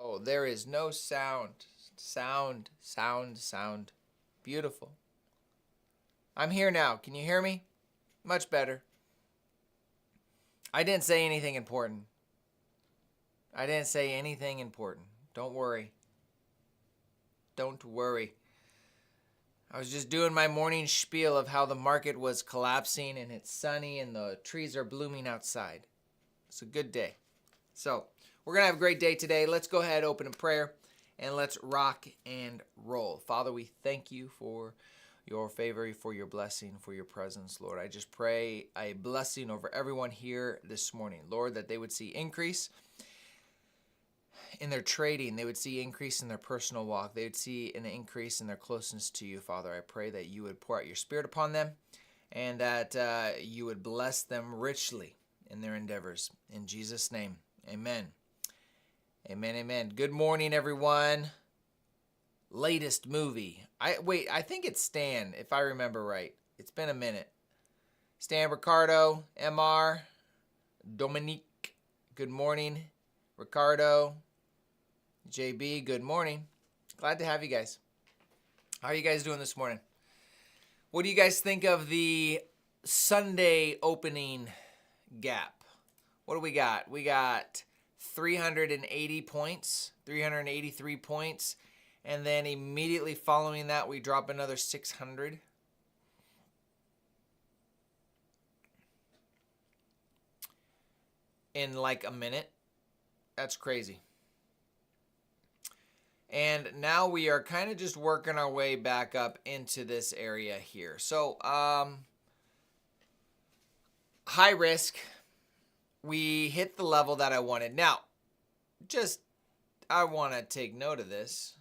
Oh, there is no sound. Sound. Beautiful. I'm here now. Can you hear me? Much better. I didn't say anything important. Don't worry. Don't worry. I was just doing my morning spiel of how the market was collapsing and it's sunny and the trees are blooming outside. It's a good day. So, we're going to have a great day today. Let's go ahead, open in prayer, and let's rock and roll. Father, we thank you for your favor, for your blessing, for your presence, Lord. I just pray a blessing over everyone here this morning, Lord, that they would see increase in their trading. They would see increase in their personal walk. They would see an increase in their closeness to you, Father. I pray that you would pour out your Spirit upon them and that you would bless them richly in their endeavors. In Jesus' name, amen. Amen. Good morning, everyone. Latest movie. I think it's Stan, if I remember right. It's been a minute. Stan, Ricardo, MR, Dominique, good morning. Ricardo, JB, good morning. Glad to have you guys. How are you guys doing this morning? What do you guys think of the Sunday opening gap? What do we got? We got 380 points, 383 points, and then immediately following that, we drop another 600. In like a minute. That's crazy. And now we are kind of just working our way back up into this area here. So, high risk. We hit the level that I wanted. Now, I want to take note of this.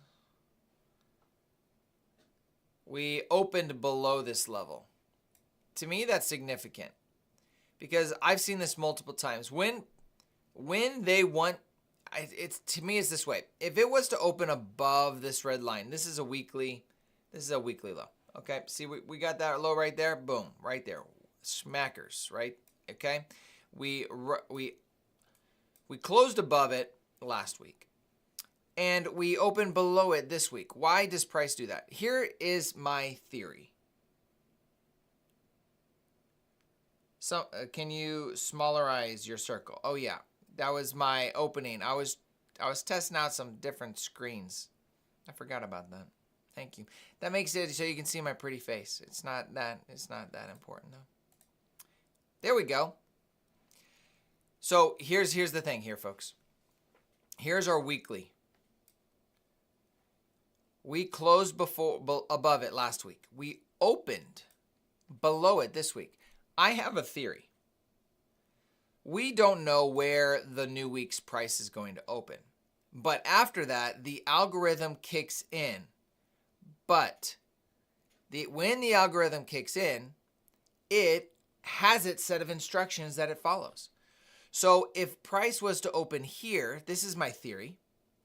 We opened below this level. To me, that's significant because I've seen this multiple times. When they want, to me, it's this way. If it was to open above this red line, this is a weekly low. Okay, see, we got that low right there. Boom, right there, smackers, right? Okay, we closed above it last week, and we opened below it this week. Why does price do that? Here is my theory. So, can you smallerize your circle? Oh yeah, that was my opening. I was testing out some different screens. I forgot about that. Thank you. That makes it so you can see my pretty face. It's not that important though. There we go. So here's the thing here, folks. Here's our weekly. We closed above it last week. We opened below it this week. I have a theory. We don't know where the new week's price is going to open. But after that, the algorithm kicks in. But when the algorithm kicks in, it has its set of instructions that it follows. So if price was to open here, this is my theory.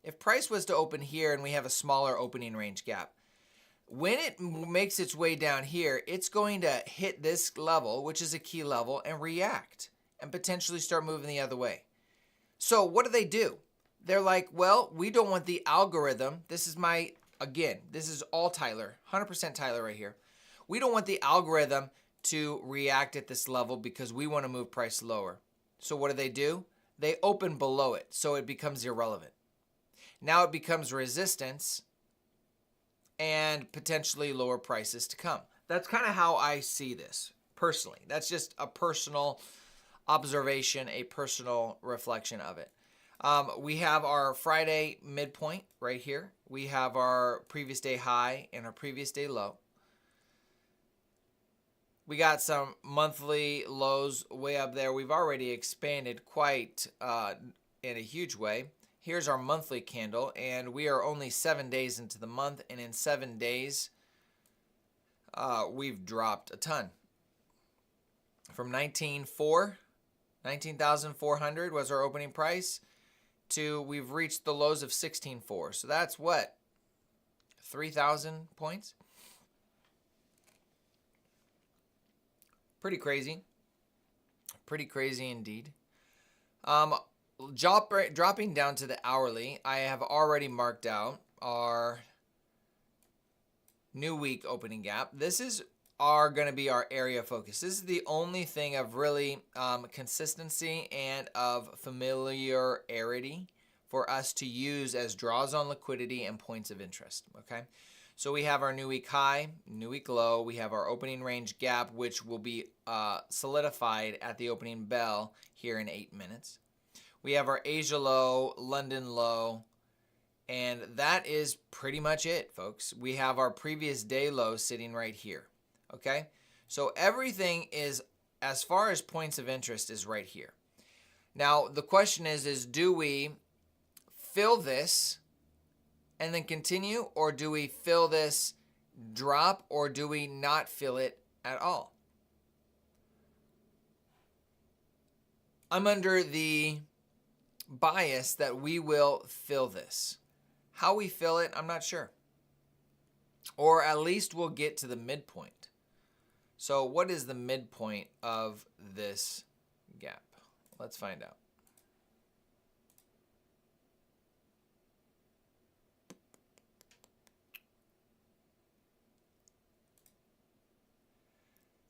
If price was to open here and we have a smaller opening range gap, when it makes its way down here, it's going to hit this level, which is a key level, and react and potentially start moving the other way. So what do? They're like, well, we don't want the algorithm. This is all Tyler, 100% Tyler right here. We don't want the algorithm to react at this level because we want to move price lower. So what do? They open below it, so it becomes irrelevant. Now it becomes resistance and potentially lower prices to come. That's kind of how I see this personally. That's just a personal observation, a personal reflection of it. We have our Friday midpoint right here. We have our previous day high and our previous day low. We got some monthly lows way up there. We've already expanded quite in a huge way. Here's our monthly candle, and we are only 7 days into the month, and in 7 days, we've dropped a ton. From 19,400 was our opening price, to we've reached the lows of 16,400. So that's what? 3,000 points? Pretty crazy. Pretty crazy indeed. dropping down to the hourly, I have already marked out our new week opening gap. This is going to be our area of focus. This is the only thing of really consistency and of familiarity for us to use as draws on liquidity and points of interest. Okay, so we have our new week high, new week low. We have our opening range gap, which will be solidified at the opening bell here in 8 minutes. We have our Asia low, London low, and that is pretty much it, folks. We have our previous day low sitting right here. Okay, so everything is, as far as points of interest, is right here. Now the question is do we fill this and then continue, or do we fill this, drop, or do we not fill it at all? I'm under the bias that we will fill this. How we fill it, I'm not sure. Or at least we'll get to the midpoint. So what is the midpoint of this gap? Let's find out.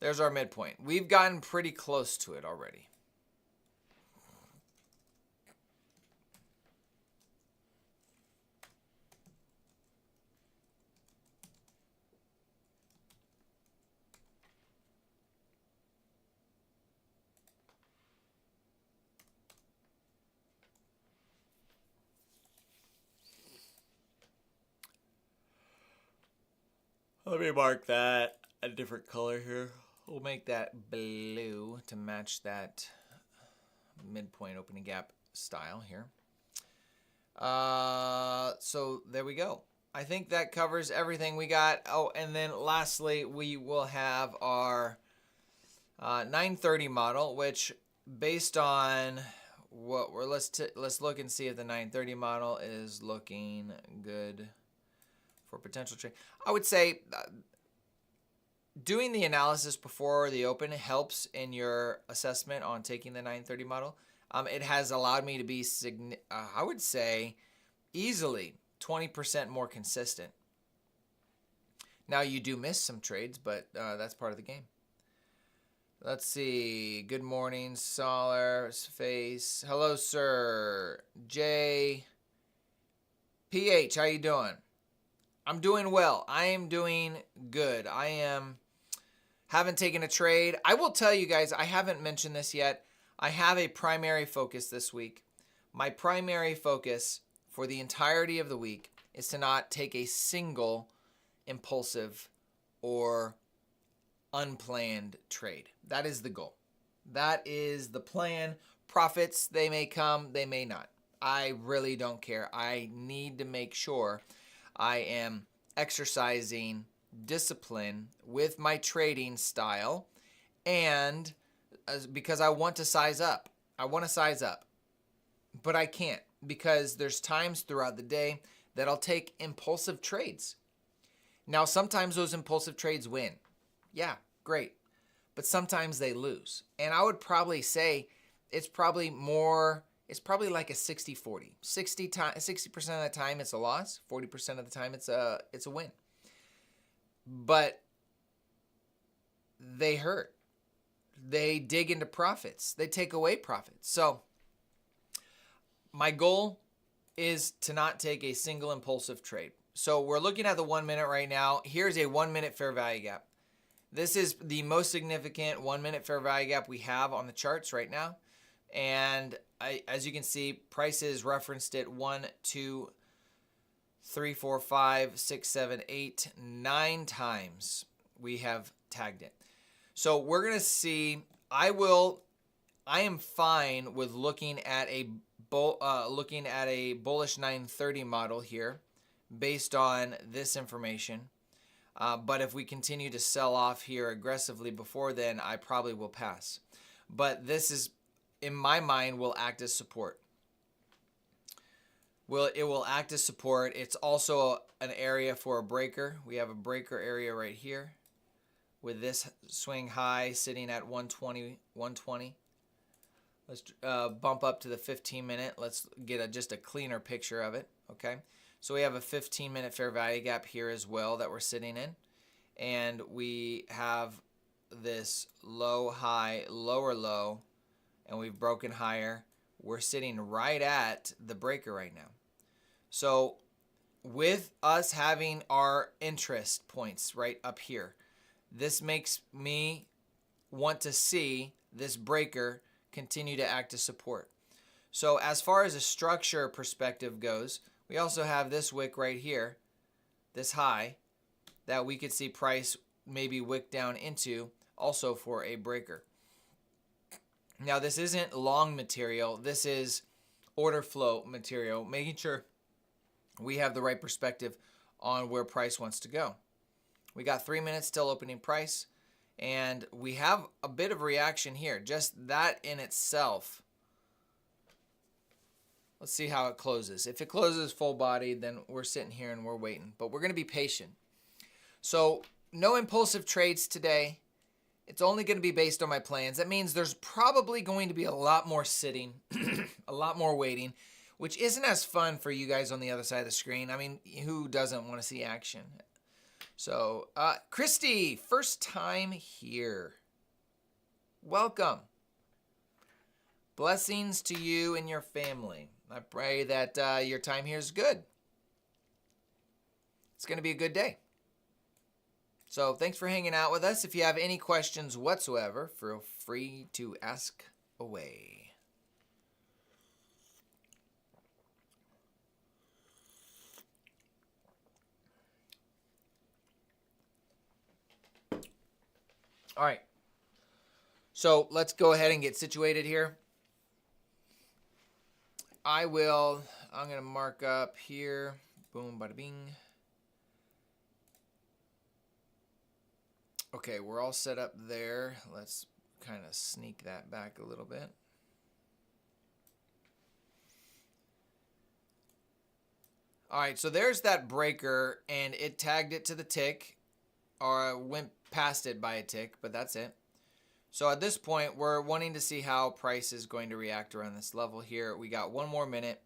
There's our midpoint. We've gotten pretty close to it already. Let me mark that a different color here. We'll make that blue to match that midpoint opening gap style here. So there we go. I think that covers everything we got. Oh, and then lastly, we will have our 930 model, which based on what we're, let's look and see if the 930 model is looking good for potential trade. I would say doing the analysis before the open helps in your assessment on taking the 930 model. It has allowed me to be, I would say, easily 20% more consistent. Now you do miss some trades, but that's part of the game. Let's see. Good morning, Solar Face. Hello, sir. J. PH, how you doing? I'm doing well. I am doing good. Haven't taken a trade. I will tell you guys, I haven't mentioned this yet. I have a primary focus this week. My primary focus for the entirety of the week is to not take a single impulsive or unplanned trade. That is the goal. That is the plan. Profits, they may come, they may not. I really don't care. I need to make sure I am exercising discipline with my trading style, and because I want to size up. I want to size up, but I can't, because there's times throughout the day that I'll take impulsive trades. Now, sometimes those impulsive trades win. Yeah, great. But sometimes they lose. And I would probably say it's probably like a 60-40. 60% of the time it's a loss, 40% of the time it's a win. But they hurt. They dig into profits. They take away profits. So my goal is to not take a single impulsive trade. So we're looking at the 1 minute right now. Here's a 1 minute fair value gap. This is the most significant 1 minute fair value gap we have on the charts right now. And as you can see, prices referenced it 1, 2, 3, 4, 5, 6, 7, 8, 9 times we have tagged it. So we're going to see, I am fine with looking at a bullish 930 model here based on this information. But if we continue to sell off here aggressively before then, I probably will pass. But this is, in my mind, will act as support. It will act as support. It's also an area for a breaker. We have a breaker area right here with this swing high sitting at 120. Let's bump up to the 15-minute. Let's get just a cleaner picture of it, okay? So we have a 15-minute fair value gap here as well that we're sitting in. And we have this low, high, lower low, and we've broken higher. We're sitting right at the breaker right now. So with us having our interest points right up here, this makes me want to see this breaker continue to act as support. So as far as a structure perspective goes, we also have this wick right here, this high, that we could see price maybe wick down into also for a breaker. Now this isn't long material, this is order flow material, making sure we have the right perspective on where price wants to go. We got 3 minutes still opening price, and we have a bit of reaction here. Just that in itself. Let's see how it closes. If it closes full body, then we're sitting here and we're waiting. But we're going to be patient. So no impulsive trades today. It's only going to be based on my plans. That means there's probably going to be a lot more sitting, a lot more waiting, which isn't as fun for you guys on the other side of the screen. I mean, who doesn't want to see action? So, Christy, first time here. Welcome. Blessings to you and your family. I pray that your time here is good. It's going to be a good day. So, thanks for hanging out with us. If you have any questions whatsoever, feel free to ask away. All right, so let's go ahead and get situated here. I'm going to mark up here. Boom, bada bing. Okay, we're all set up there. Let's kind of sneak that back a little bit. All right, so there's that breaker, and it tagged it to the tick, or went past it by a tick, but that's it. So at this point, we're wanting to see how price is going to react around this level here. We got 1 more minute.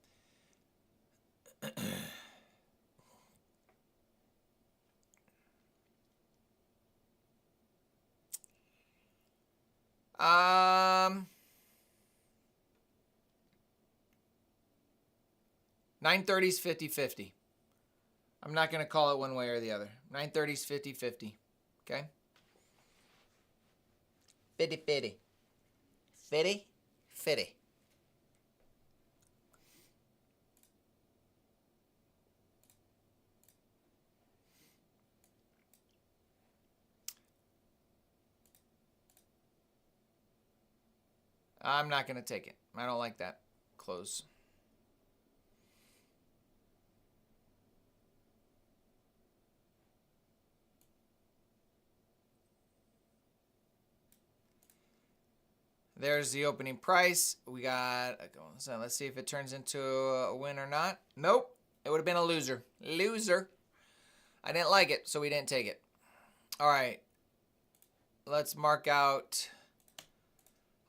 930 is 50-50. I'm not going to call it one way or the other. 930 is 50-50. Okay? 50-50. 50-50. I'm not going to take it. I don't like that. Close. There's the opening price. We got, so let's see if it turns into a win or not. Nope. It would have been a loser. Loser. I didn't like it, so we didn't take it. All right. Let's mark out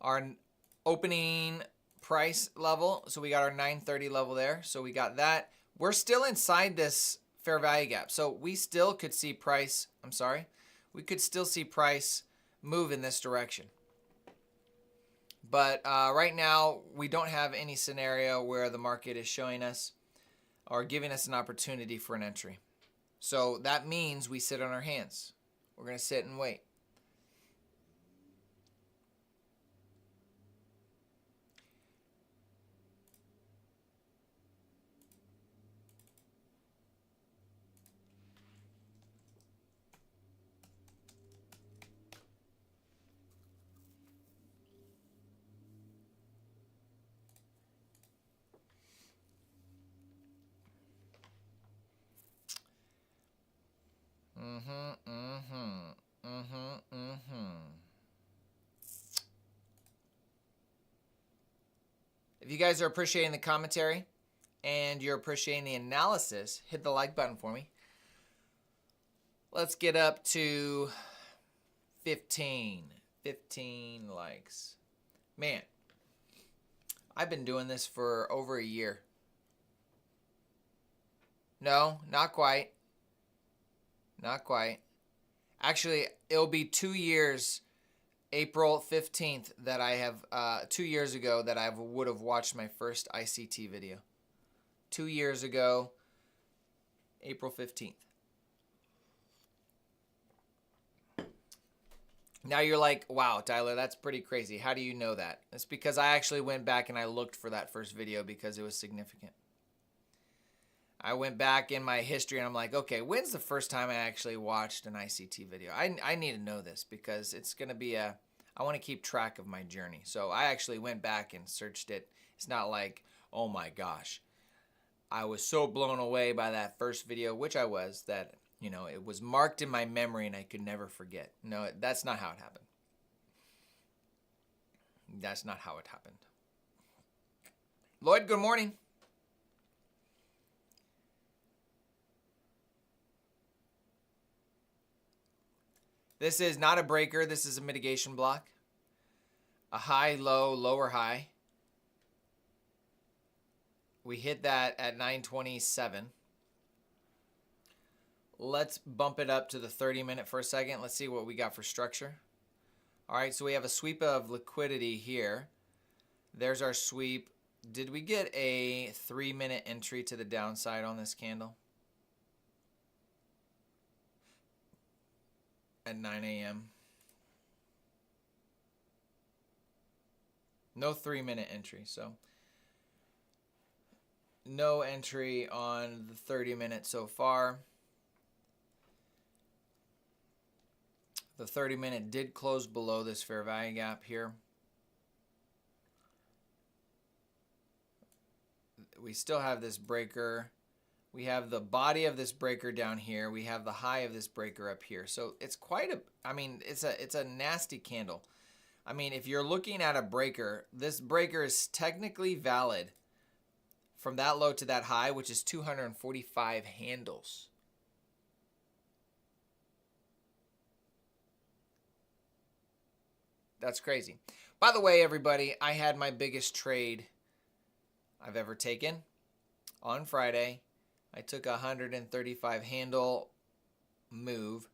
our opening price level. So we got our 930 level there. So we got that. We're still inside this fair value gap. So we still could see price, we could still see price move in this direction. But right now, we don't have any scenario where the market is showing us or giving us an opportunity for an entry. So that means we sit on our hands. We're going to sit and wait. If you guys are appreciating the commentary and you're appreciating the analysis, hit the like button for me. Let's get up to 15 likes. Man, I've been doing this for over a year. No, not quite. Not quite. Actually, it'll be 2 years, April 15th, that I have, 2 years ago that I would have watched my first ICT video. 2 years ago, April 15th. Now you're like, wow, Tyler, that's pretty crazy. How do you know that? It's because I actually went back and I looked for that first video because it was significant. I went back in my history and I'm like, okay, when's the first time I actually watched an ICT video? I need to know this because it's going to be I want to keep track of my journey. So I actually went back and searched it. It's not like, oh my gosh, I was so blown away by that first video, which I was, that, you know, it was marked in my memory and I could never forget. No, that's not how it happened. That's not how it happened. Lloyd, good morning. This is not a breaker. This is a mitigation block. A high, low, lower high. We hit that at 927. Let's bump it up to the 30-minute for a second. Let's see what we got for structure. All right, so we have a sweep of liquidity here. There's our sweep. Did we get a 3-minute entry to the downside on this candle? At 9 a.m. No 3-minute entry, so no entry on the 30-minute so far. The 30-minute did close below this fair value gap here. We still have this breaker. We have the body of this breaker down here. We have the high of this breaker up here. So it's quite a, I mean, it's a nasty candle. I mean, if you're looking at a breaker, this breaker is technically valid from that low to that high, which is 245 handles. That's crazy. By the way, everybody, I had my biggest trade I've ever taken on Friday. I took a 135 handle move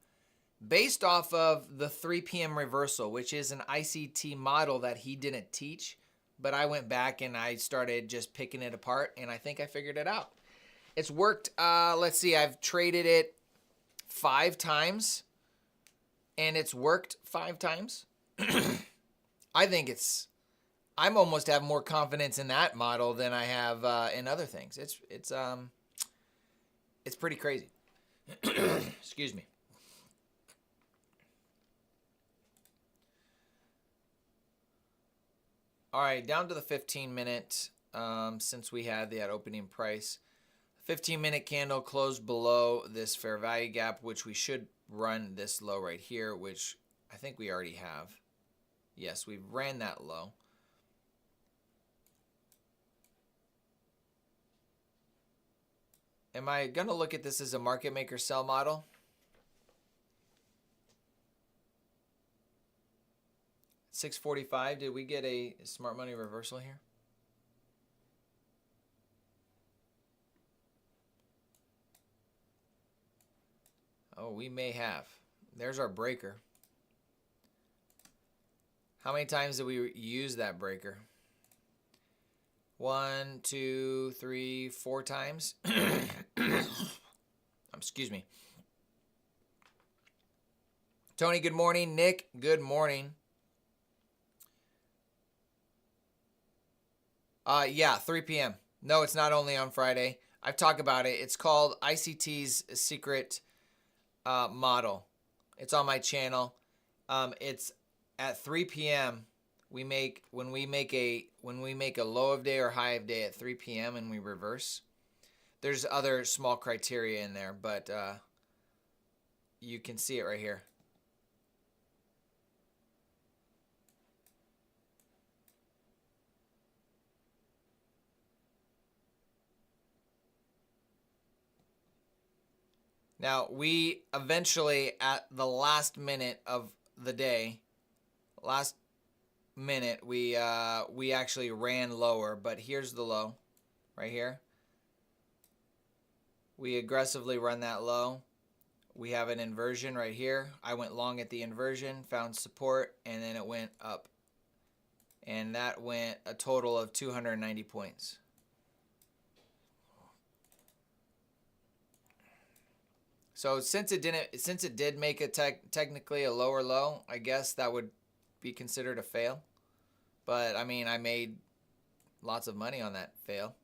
based off of the 3 p.m. reversal, which is an ICT model that he didn't teach, but I went back and I started just picking it apart, and I think I figured it out. It's worked. Let's see. I've traded it 5 times, and it's worked 5 times. I think I'm almost have more confidence in that model than I have in other things. It's pretty crazy. Excuse me. All right, down to the 15-minute, since we had that opening price. 15-minute candle closed below this fair value gap, which we should run this low right here, which I think we already have. Yes, we ran that low. Am I going to look at this as a market maker sell model? $6.45. Did we get a smart money reversal here? Oh, we may have. There's our breaker. How many times did we use that breaker? 1, 2, 3, 4 times. Excuse me. Tony, good morning. Nick, good morning. Yeah, 3 p.m. No, it's not only on Friday. I've talked about it. It's called ICT's secret model. It's on my channel. It's at 3 p.m. When we make a low of day or high of day at 3 p.m. and we reverse. There's other small criteria in there, but you can see it right here. Now, we eventually, at the last minute of the day, last minute, we actually ran lower, but here's the low right here. We aggressively run that low. We have an inversion right here. I went long at the inversion, found support, and then it went up. And that went a total of 290 points. So since it did make it technically a lower low, I guess that would be considered a fail. But I mean, I made lots of money on that fail.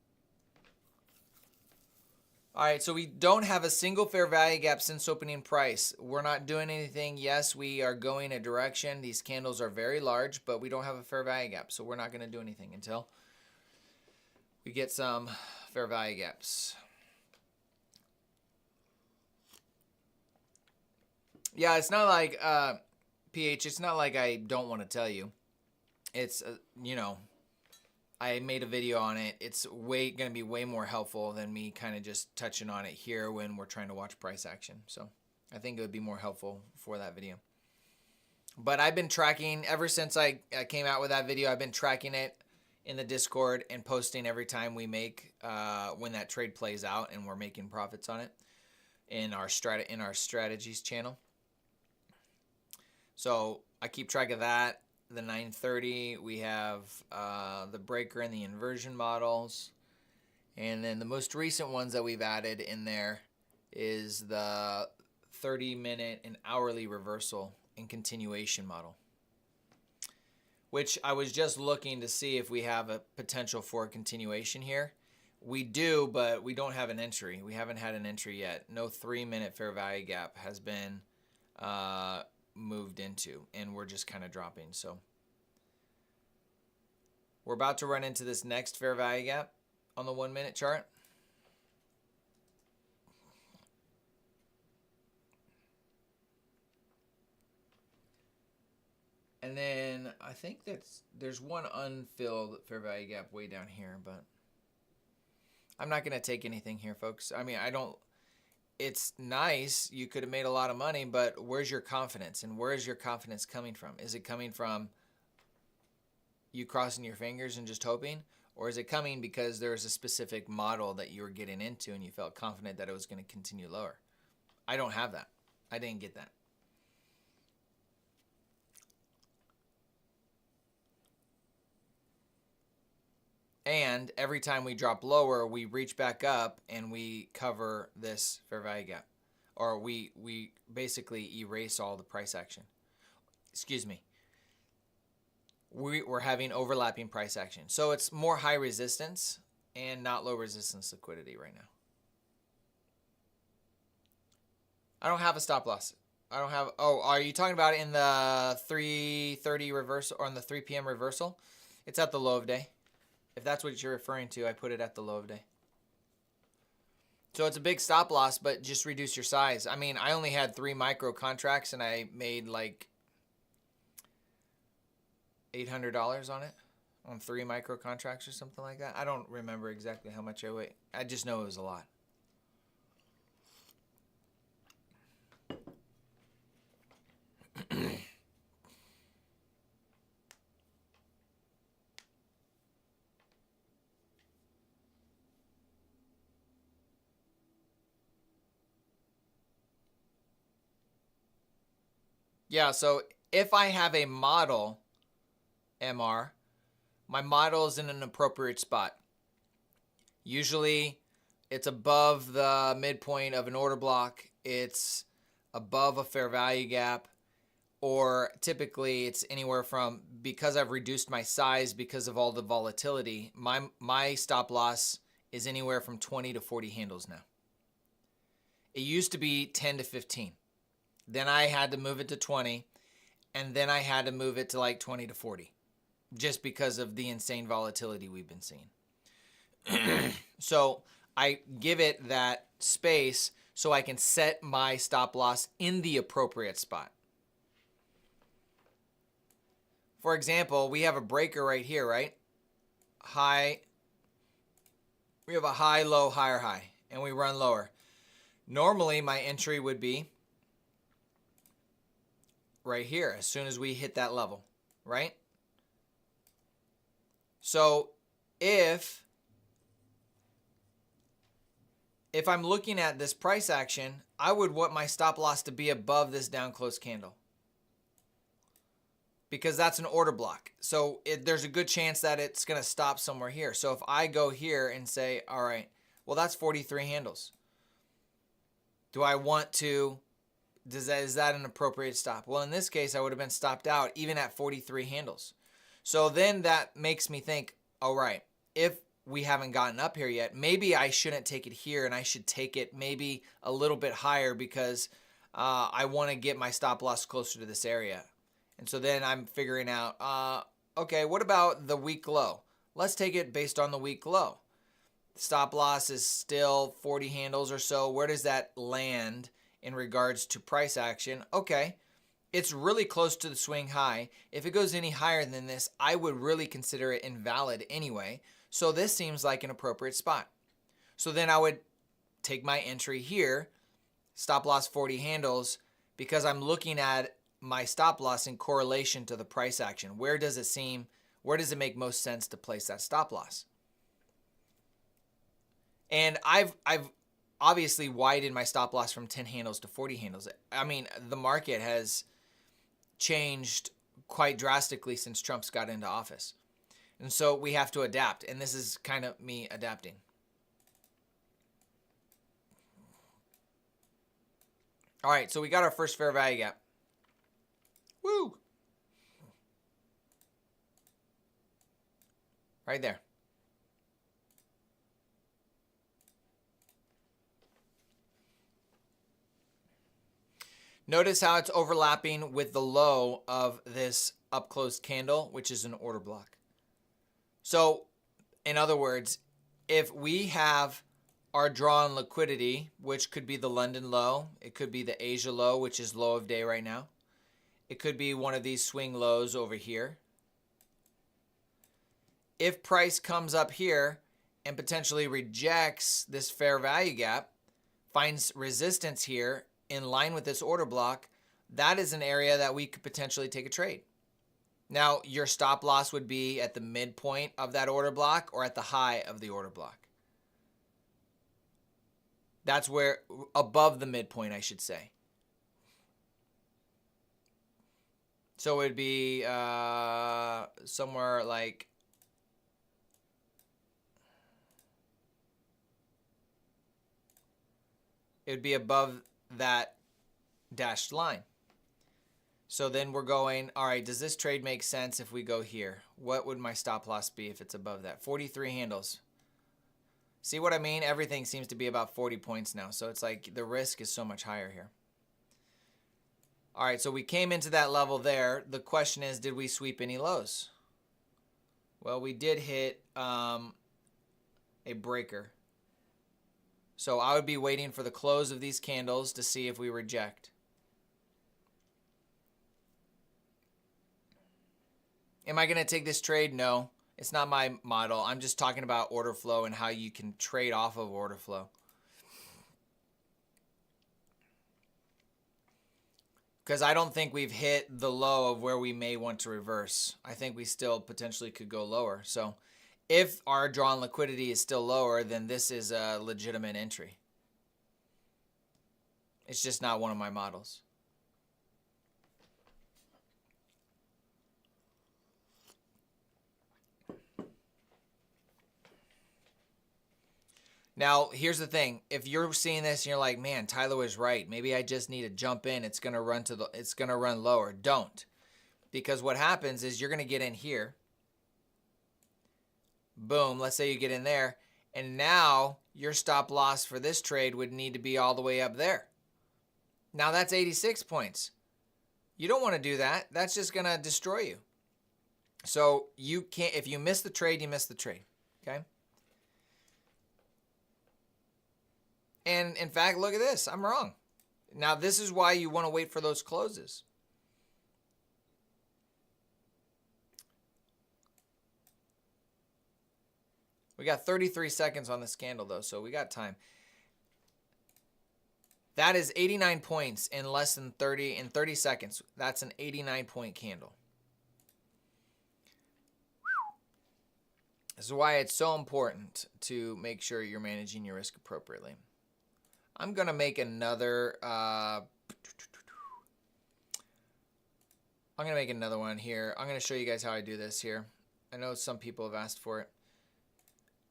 All right, so we don't have a single fair value gap since opening price. We're not doing anything. Yes, we are going a direction. These candles are very large, but we don't have a fair value gap, so we're not going to do anything until we get some fair value gaps. Yeah, it's not like, PH, it's not like I don't want to tell you. It's, you know, I made a video on it. It's going to be way more helpful than me kind of just touching on it here when we're trying to watch price action. So I think it would be more helpful for that video. But I've been tracking, ever since I came out with that video, I've been tracking it in the Discord and posting every time we make, when that trade plays out and we're making profits on it in our strategies channel. So I keep track of that. The 930, we have the breaker and the inversion models. And then the most recent ones that we've added in there is the 30-minute and hourly reversal and continuation model, which I was just looking to see if we have a potential for a continuation here. We do, but we don't have an entry. We haven't had an entry yet. No 3-minute fair value gap has been moved into, and we're just kind of dropping. So we're about to run into this next fair value gap on the 1-minute chart. And then I think there's one unfilled fair value gap way down here, but I'm not going to take anything here, folks. I mean, it's nice. You could have made a lot of money, but where's your confidence? And where is your confidence coming from? Is it coming from you crossing your fingers and just hoping? Or is it coming because there's a specific model that you were getting into and you felt confident that it was going to continue lower? I don't have that. I didn't get that. And every time we drop lower, we reach back up and we cover this fair value gap. Or we basically erase all the price action. Excuse me. We're having overlapping price action. So it's more high resistance and not low resistance liquidity right now. I don't have a stop loss. I don't have, oh, are you talking about it in the 3:30 reversal or in the 3 p.m. reversal? It's at the low of day. If that's what you're referring to, I put it at the low of day. So it's a big stop loss, but just reduce your size. I mean, I only had 3 micro contracts and I made like $800 on it, on 3 micro contracts or something like that. I don't remember exactly how much I weighed. I just know it was a lot. Yeah, so if I have a model, MR, my model is in an appropriate spot. Usually it's above the midpoint of an order block. It's above a fair value gap, or typically it's anywhere from, because I've reduced my size because of all the volatility, my stop loss is anywhere from 20 to 40 handles now. It used to be 10 to 15. Then I had to move it to 20, and then I had to move it to like 20 to 40, just because of the insane volatility we've been seeing. So I give it that space so I can set my stop loss in the appropriate spot. For example, we have a breaker right here, right? High. We have a high, low, higher, high, and we run lower. Normally, my entry would be right here as soon as we hit that level, right? So if I'm looking at this price action, I would want my stop loss to be above this down close candle, because that's an order block. So there's a good chance that it's going to stop somewhere here. So if I go here and say, all right, well, that's 43 handles. Do I want to, is that an appropriate stop? Well, in this case, I would have been stopped out even at 43 handles. So then that makes me think, all right, if we haven't gotten up here yet, maybe I shouldn't take it here, and I should take it maybe a little bit higher, because I want to get my stop loss closer to this area. And so then I'm figuring out, okay, what about the week low? Let's take it based on the week low. Stop loss is still 40 handles or so. Where does that land in regards to price action? Okay, it's really close to the swing high. If it goes any higher than this, I would really consider it invalid anyway. So this seems like an appropriate spot. So then I would take my entry here, stop loss 40 handles, because I'm looking at my stop loss in correlation to the price action. Where does it make most sense to place that stop loss? And I've obviously widened my stop loss from 10 handles to 40 handles. I mean, the market has changed quite drastically since Trump's got into office. And so we have to adapt. And this is kind of me adapting. All right, so we got our first fair value gap. Woo! Right there. Notice how it's overlapping with the low of this up close candle, which is an order block. So, in other words, if we have our drawn liquidity, which could be the London low, it could be the Asia low, which is low of day right now. It could be one of these swing lows over here. If price comes up here and potentially rejects this fair value gap, finds resistance here in line with this order block, that is an area that we could potentially take a trade. Now, your stop loss would be at the midpoint of that order block or at the high of the order block. That's where, above the midpoint, I should say. So it would be somewhere like, it would be above that dashed line. So then we're going, all right, does this trade make sense if we go here? What would my stop loss be if it's above that? 43 handles. See what I mean? Everything seems to be about 40 points now. So it's like the risk is so much higher here. All right, so we came into that level there. The question is, did we sweep any lows? Well, we did hit a breaker. So I would be waiting for the close of these candles to see if we reject. Am I going to take this trade? No, it's not my model. I'm just talking about order flow and how you can trade off of order flow. Because I don't think we've hit the low of where we may want to reverse. I think we still potentially could go lower. So if our drawn liquidity is still lower, then this is a legitimate entry. It's just not one of my models. Now, here's the thing. If you're seeing this and you're like, man, Tyler was right. Maybe I just need to jump in. It's going to run lower. Don't. Because what happens is you're going to get in here. Boom. Let's say you get in there. And now your stop loss for this trade would need to be all the way up there. Now that's 86 points. You don't want to do that. That's just going to destroy you. So you can't, if you miss the trade, you miss the trade. Okay? And in fact, look at this. I'm wrong. Now, this is why you want to wait for those closes. We got 33 seconds on this candle, though, so we got time. That is 89 points in less than 30 seconds. That's an 89-point candle. This is why it's so important to make sure you're managing your risk appropriately. I'm going to make another, I'm going to make another one here. I'm going to show you guys how I do this here. I know some people have asked for it.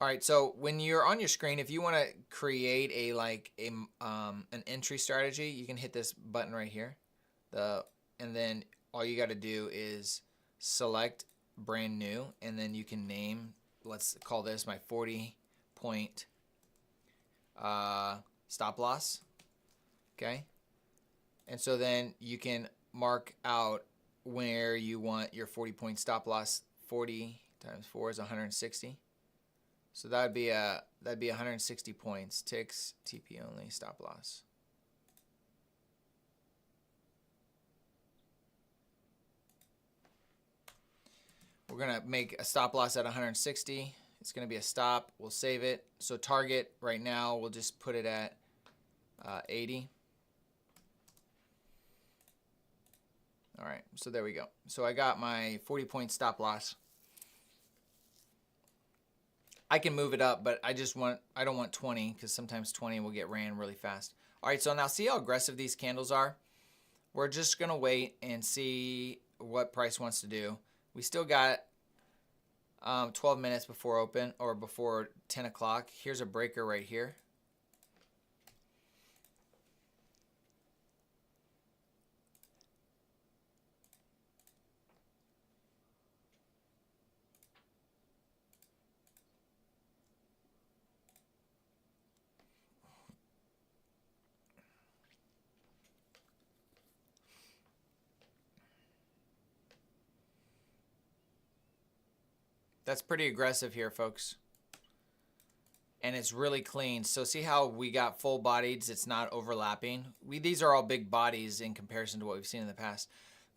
All right, so when you're on your screen, if you want to create an entry strategy, you can hit this button right here. And then all you got to do is select brand new, and then you can name, let's call this my 40-point stop loss. Okay, and so then you can mark out where you want your 40-point stop loss. 40 times 4 is 160. So that'd be 160 points. Ticks, TP only, stop loss. We're gonna make a stop loss at 160. It's gonna be a stop. We'll save it. So target right now, we'll just put it at 80. All right, so there we go. So I got my 40-point stop loss. I can move it up, but I don't want 20 because sometimes 20 will get ran really fast. All right, so now see how aggressive these candles are? We're just gonna wait and see what price wants to do. We still got 12 minutes before open, or before 10 o'clock. Here's a breaker right here. That's pretty aggressive here, folks. And it's really clean. So see how we got full bodies? It's not overlapping. These are all big bodies in comparison to what we've seen in the past.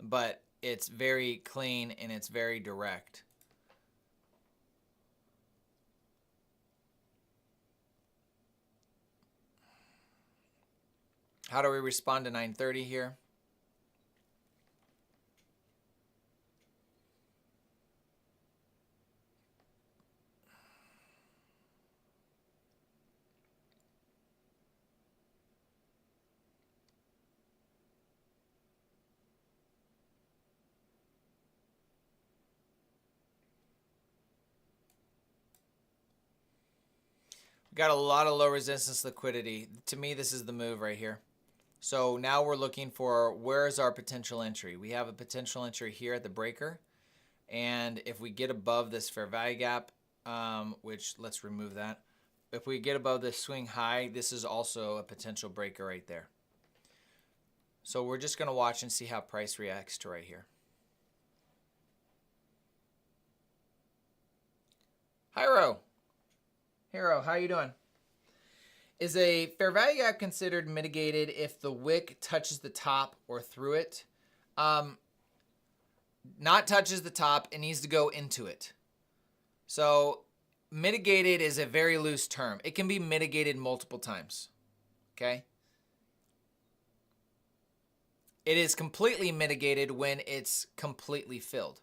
But it's very clean and it's very direct. How do we respond to 930 here? Got a lot of low resistance liquidity. To me, this is the move right here. So now we're looking for, where is our potential entry? We have a potential entry here at the breaker. And if we get above this fair value gap, which let's remove that. If we get above this swing high, this is also a potential breaker right there. So we're just going to watch and see how price reacts to right here. Hiro, how you doing? Is a fair value gap considered mitigated if the wick touches the top or through it? Not touches the top, it needs to go into it. So mitigated is a very loose term. It can be mitigated multiple times. Okay? It is completely mitigated when it's completely filled.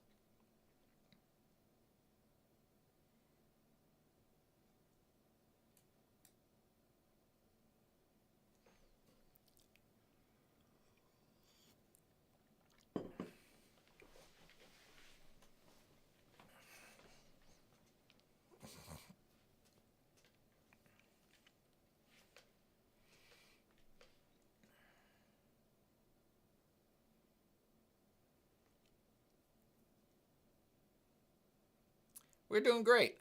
We're doing great.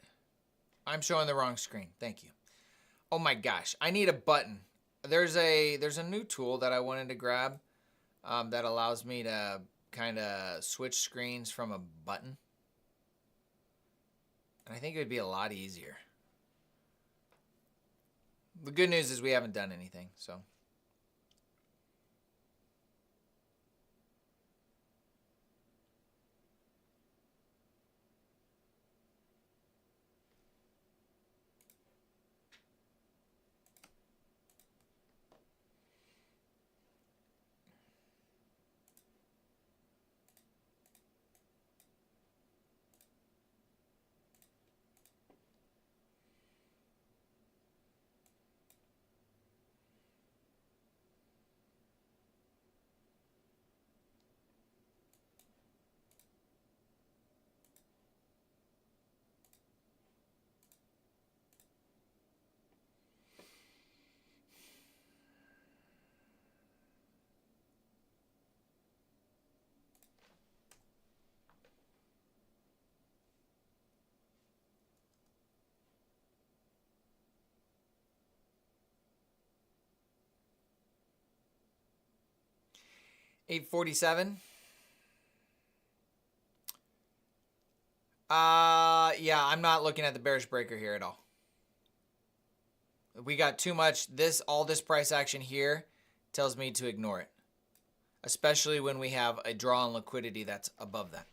I'm showing the wrong screen. Thank you. Oh my gosh, I need a button. There's a new tool that I wanted to grab that allows me to kind of switch screens from a button. And I think it would be a lot easier. The good news is we haven't done anything, so. 847. Yeah, I'm not looking at the bearish breaker here at all. We got too much. All this price action here tells me to ignore it, especially when we have a draw on liquidity that's above that.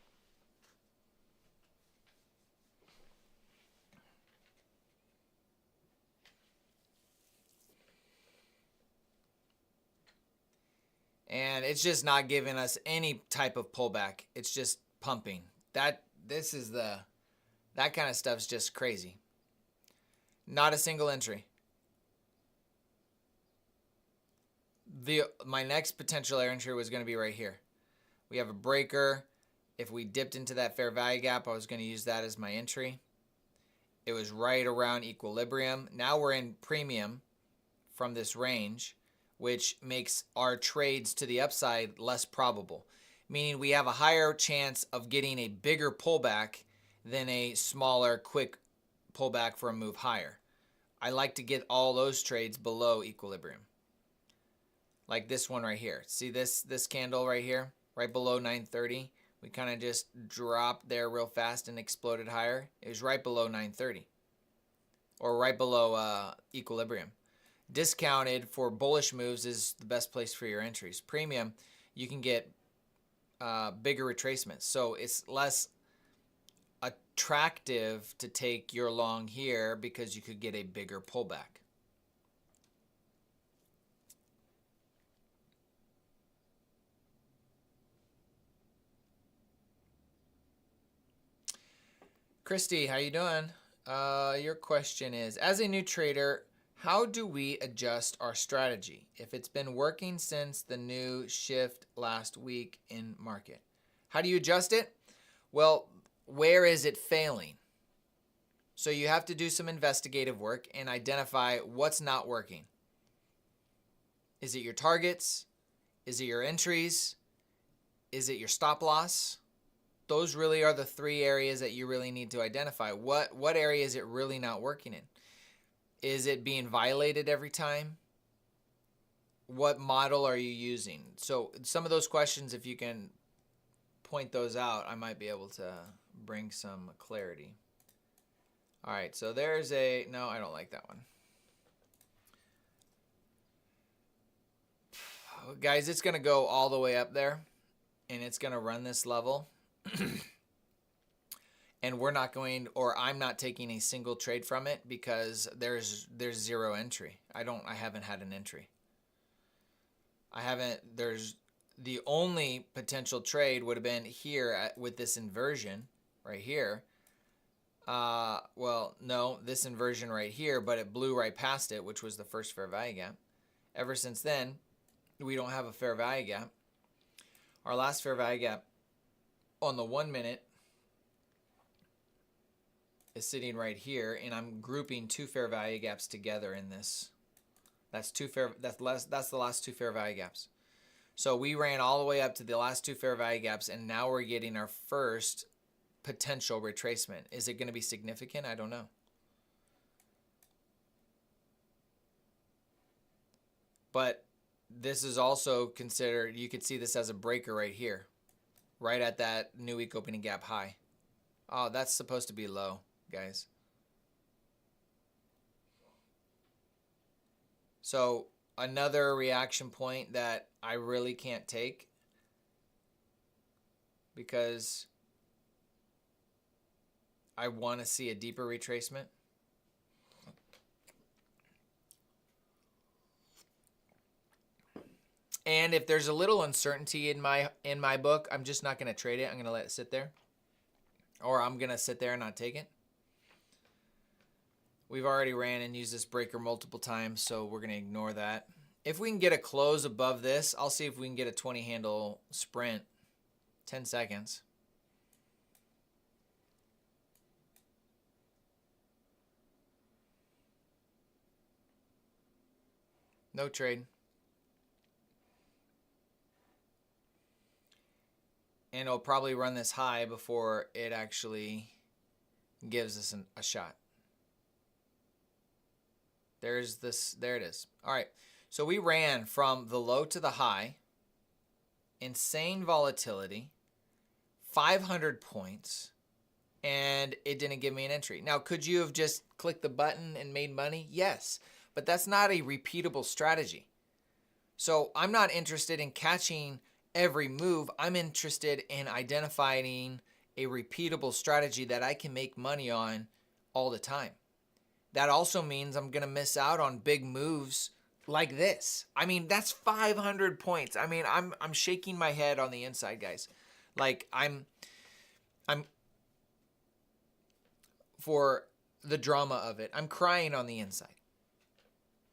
And it's just not giving us any type of pullback. It's just pumping. That kind of stuff's just crazy. Not a single entry. My next potential entry was going to be right here. We have a breaker. If we dipped into that fair value gap, I was going to use that as my entry. It was right around equilibrium. Now we're in premium from this range, which makes our trades to the upside less probable, meaning we have a higher chance of getting a bigger pullback than a smaller, quick pullback for a move higher. I like to get all those trades below equilibrium. Like this one right here. See this candle right here, right below 930? We kind of just dropped there real fast and exploded higher. It was right below 930 or right below equilibrium. Discounted for bullish moves is the best place for your entries. Premium, you can get bigger retracements. So it's less attractive to take your long here because you could get a bigger pullback. Christy, how you doing? Your question is, as a new trader, how do we adjust our strategy if it's been working since the new shift last week in market? How do you adjust it? Well, where is it failing? So you have to do some investigative work and identify what's not working. Is it your targets? Is it your entries? Is it your stop loss? Those really are the three areas that you really need to identify. What area is it really not working in? Is it being violated every time? What model are you using? So some of those questions, if you can point those out, I might be able to bring some clarity. All right, so there's no, I don't like that one. Guys, it's going to go all the way up there, and it's going to run this level. And we're not going, or I'm not taking a single trade from it because there's zero entry. I haven't had an entry. There's the only potential trade would have been here with this inversion right here. Well, no, this inversion right here, but it blew right past it, which was the first fair value gap. Ever since then, we don't have a fair value gap. Our last fair value gap on the 1 minute is sitting right here, and I'm grouping two fair value gaps together in this. That's the last two fair value gaps. So we ran all the way up to the last two fair value gaps, and now we're getting our first potential retracement. Is it going to be significant? I don't know. But this is also considered, you could see this as a breaker right here, right at that new week opening gap high. Oh, that's supposed to be low, guys. So another reaction point that I really can't take because I want to see a deeper retracement. And if there's a little uncertainty in my book, I'm just not going to trade it. I'm going to let it sit there. Or I'm going to sit there and not take it. We've already ran and used this breaker multiple times, so we're going to ignore that. If we can get a close above this, I'll see if we can get a 20 handle sprint. 10 seconds. No trade. And it'll probably run this high before it actually gives us a shot. There it is. All right. So we ran from the low to the high insane volatility, 500 points, and it didn't give me an entry. Now, could you have just clicked the button and made money? Yes, but that's not a repeatable strategy. So I'm not interested in catching every move. I'm interested in identifying a repeatable strategy that I can make money on all the time. That also means I'm going to miss out on big moves like this. I mean, that's 500 points. I mean, I'm shaking my head on the inside, guys. Like I'm for the drama of it. I'm crying on the inside.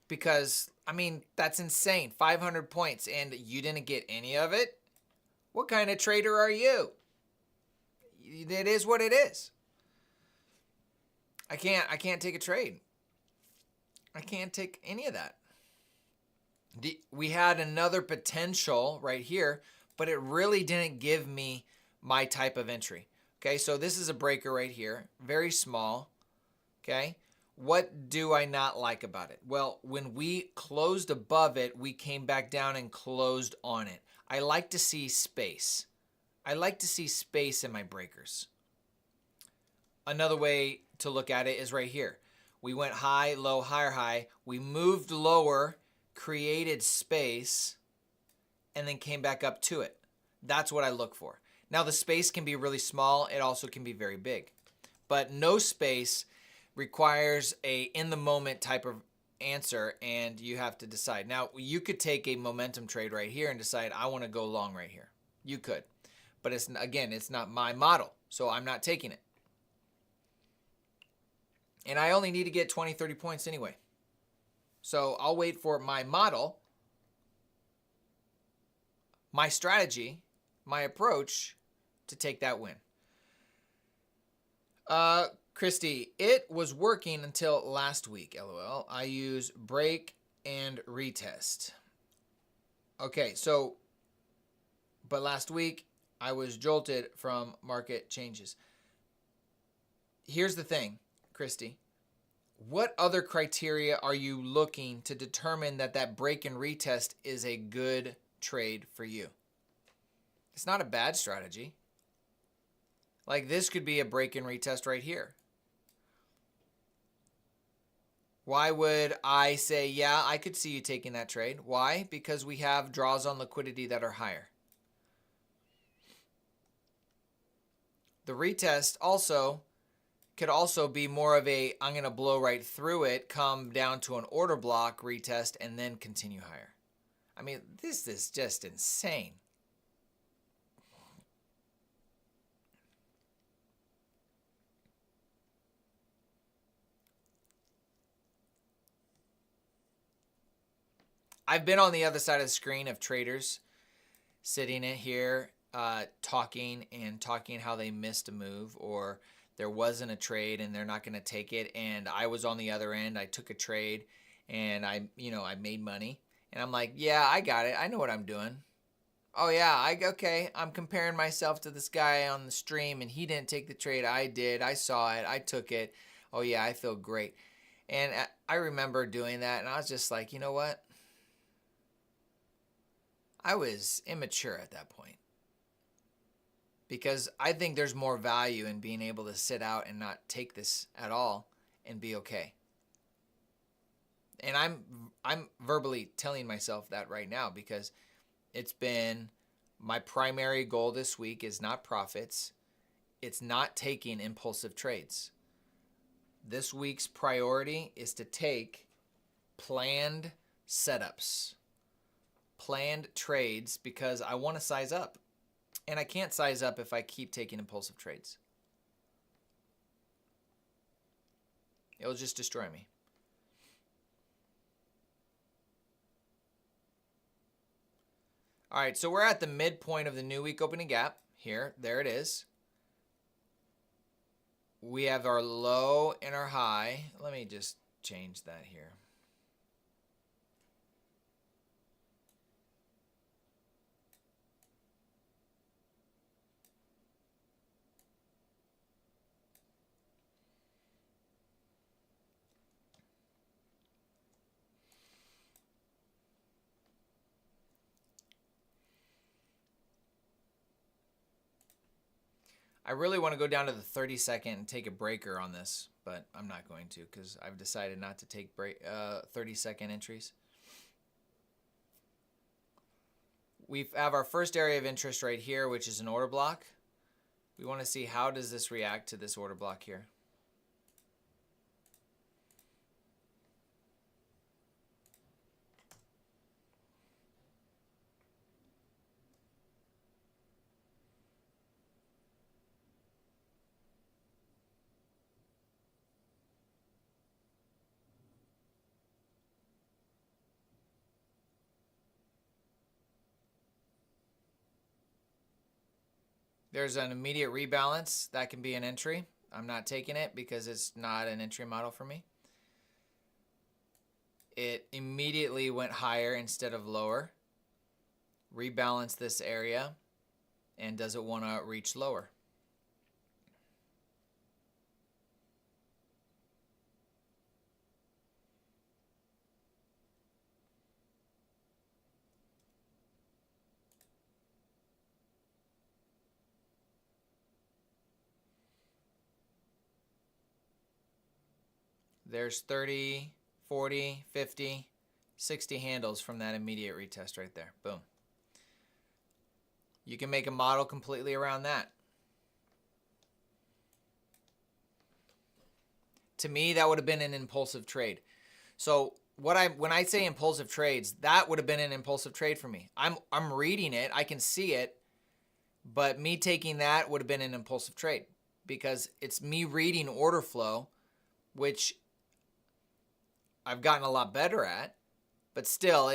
Because I mean, that's insane. 500 points and you didn't get any of it? What kind of trader are you? It is what it is. I can't take a trade. I can't take any of that. We had another potential right here, but it really didn't give me my type of entry. Okay, so this is a breaker right here, very small. Okay, what do I not like about it? Well, when we closed above it, we came back down and closed on it. I like to see space. I like to see space in my breakers. Another way to look at it is right here. We went high, low, higher, high. We moved lower, created space, and then came back up to it. That's what I look for. Now, the space can be really small. It also can be very big. But no space requires a in-the-moment type of answer, and you have to decide. Now, you could take a momentum trade right here and decide, I want to go long right here. You could. But it's not my model, so I'm not taking it. And I only need to get 20, 30 points anyway. So I'll wait for my model, my strategy, my approach to take that win. Christy, it was working until last week, LOL. I use break and retest. Okay, so, but last week I was jolted from market changes. Here's the thing, Christy. What other criteria are you looking to determine that break and retest is a good trade for you? It's not a bad strategy. Like this could be a break and retest right here. Why would I say, yeah, I could see you taking that trade? Why? Because we have draws on liquidity that are higher. The retest also could also be more of a, I'm going to blow right through it, come down to an order block, retest, and then continue higher. I mean, this is just insane. I've been on the other side of the screen of traders sitting in here talking how they missed a move, or there wasn't a trade and they're not going to take it. And I was on the other end. I took a trade and I made money. And I'm like, yeah, I got it. I know what I'm doing. Oh yeah, okay. I'm comparing myself to this guy on the stream and he didn't take the trade. I did. I saw it. I took it. Oh yeah, I feel great. And I remember doing that and I was just like, you know what? I was immature at that point. Because I think there's more value in being able to sit out and not take this at all and be okay. And I'm verbally telling myself that right now because it's been my primary goal this week is not profits. It's not taking impulsive trades. This week's priority is to take planned setups, planned trades, because I want to size up. And I can't size up if I keep taking impulsive trades. It'll just destroy me. All right, so we're at the midpoint of the new week opening gap here. There it is. We have our low and our high. Let me just change that here. I really want to go down to the 30-second and take a breaker on this, but I'm not going to because I've decided not to take 30-second entries. We have our first area of interest right here, which is an order block. We want to see how does this react to this order block here. There's an immediate rebalance. That can be an entry. I'm not taking it because it's not an entry model for me. It immediately went higher instead of lower. Rebalance this area. And does it want to reach lower? There's 30, 40, 50, 60 handles from that immediate retest right there. Boom. You can make a model completely around that. To me, that would have been an impulsive trade. So when I say impulsive trades, that would have been an impulsive trade for me. I'm reading it, I can see it, but me taking that would have been an impulsive trade because it's me reading order flow, which I've gotten a lot better at, but still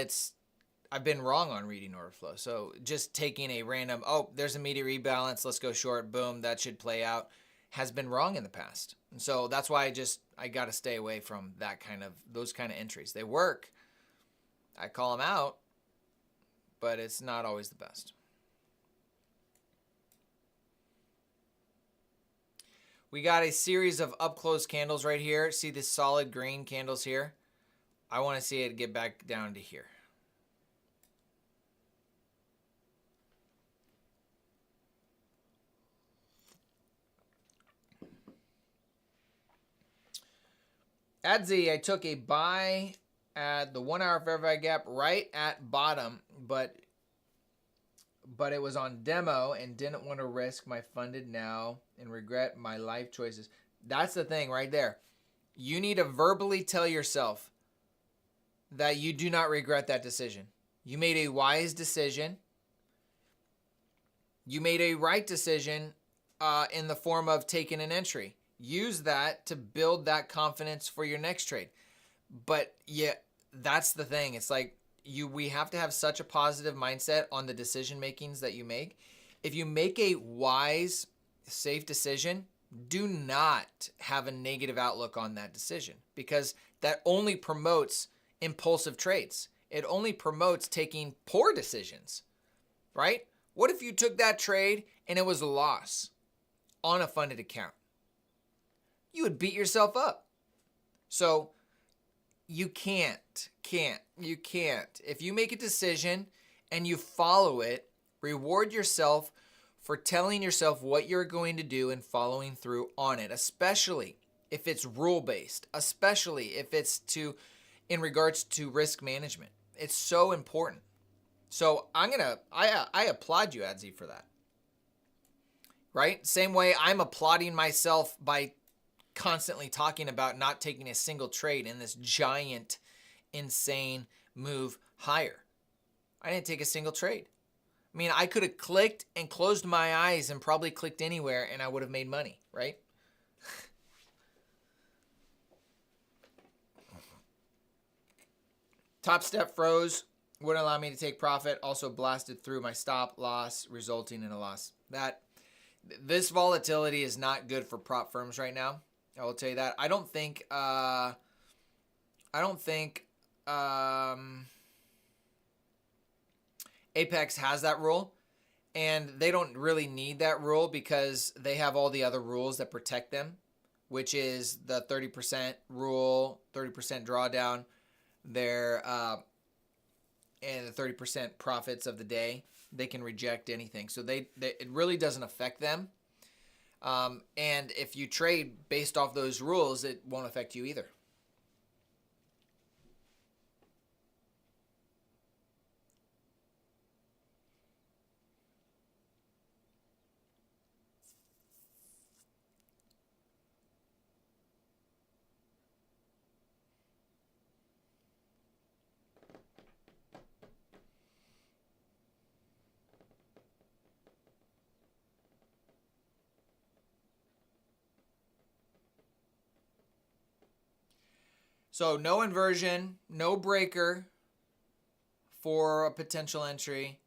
I've been wrong on reading order flow. So just taking a random, oh, there's immediate rebalance, let's go short, boom, that should play out, has been wrong in the past. And so that's why I got to stay away from those kind of entries. They work. I call them out, but it's not always the best. We got a series of up close candles right here. See the solid green candles here? I want to see it get back down to here. At Z, I took a buy at the 1 hour fair value gap right at bottom, but it was on demo and didn't want to risk my funded now and regret my life choices. That's the thing right there. You need to verbally tell yourself that you do not regret that decision. You made a wise decision. You made a right decision in the form of taking an entry. Use that to build that confidence for your next trade. But yeah, that's the thing. It's like we have to have such a positive mindset on the decision makings that you make. If you make a wise, safe decision, do not have a negative outlook on that decision because that only promotes impulsive trades. It only promotes taking poor decisions, right? What if you took that trade and it was a loss on a funded account? You would beat yourself up. So you can't. If you make a decision and you follow it, reward yourself for telling yourself what you're going to do and following through on it, especially if it's rule-based, especially if it's in regards to risk management. It's so important. So I applaud you, Adzi, for that. Right? Same way I'm applauding myself by constantly talking about not taking a single trade in this giant, insane move higher. I didn't take a single trade. I mean, I could have clicked and closed my eyes and probably clicked anywhere and I would have made money, right? Top step froze, wouldn't allow me to take profit, also blasted through my stop loss, resulting in a loss. This volatility is not good for prop firms right now. I will tell you that. I don't think Apex has that rule, and they don't really need that rule because they have all the other rules that protect them, which is the 30% rule, 30% drawdown, and the 30% profits of the day. They can reject anything, so it really doesn't affect them. And if you trade based off those rules, it won't affect you either. So no inversion, no breaker for a potential entry.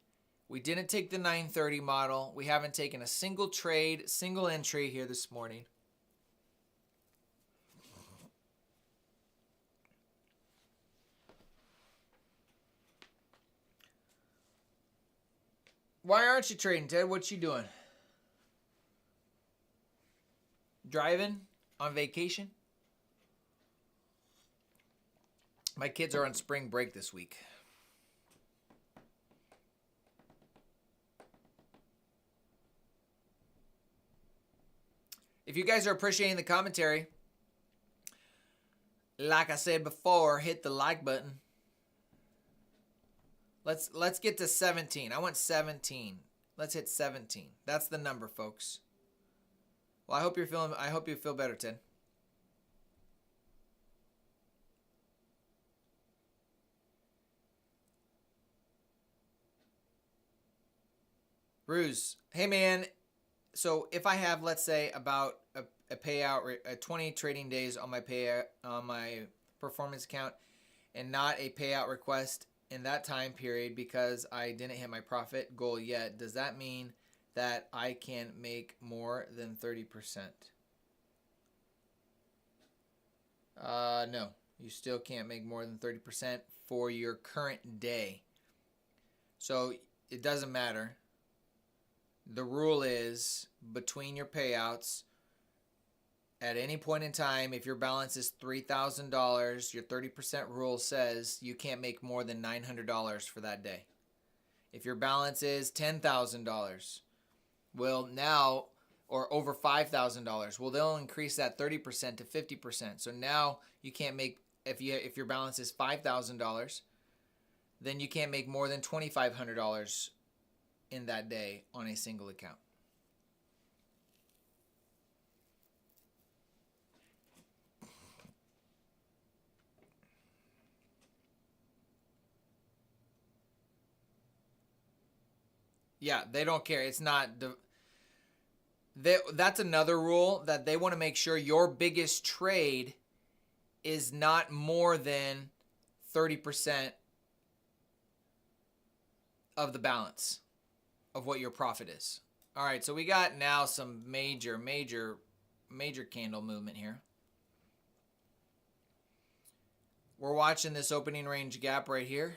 We didn't take the 930 model. We haven't taken a single trade, single entry here this morning. Why aren't you trading, Ted? What you doing? Driving? On vacation? My kids are on spring break this week. If you guys are appreciating the commentary, like I said before, hit the like button. Let's get to 17. I want 17. Let's hit 17. That's the number, folks. Well, I hope you feel better, Ted. Ruse, hey man, so if I have, let's say, about a payout, 20 trading days on my performance account, and not a payout request in that time period because I didn't hit my profit goal yet, does that mean that I can make more than 30%? No, you still can't make more than 30% for your current day. So it doesn't matter. The rule is between your payouts, at any point in time, if your balance is $3,000, your 30% rule says you can't make more than $900 for that day. If your balance is $10,000, well, now, or over $5,000, well, they'll increase that 30% to 50%. So now you can't make, if your balance is $5,000, then you can't make more than $2,500 in that day on a single account. Yeah, they don't care. It's not that's another rule that they want to make sure your biggest trade is not more than 30% of the balance of what your profit is. All right, so we got now some major candle movement here. We're watching this opening range gap right here.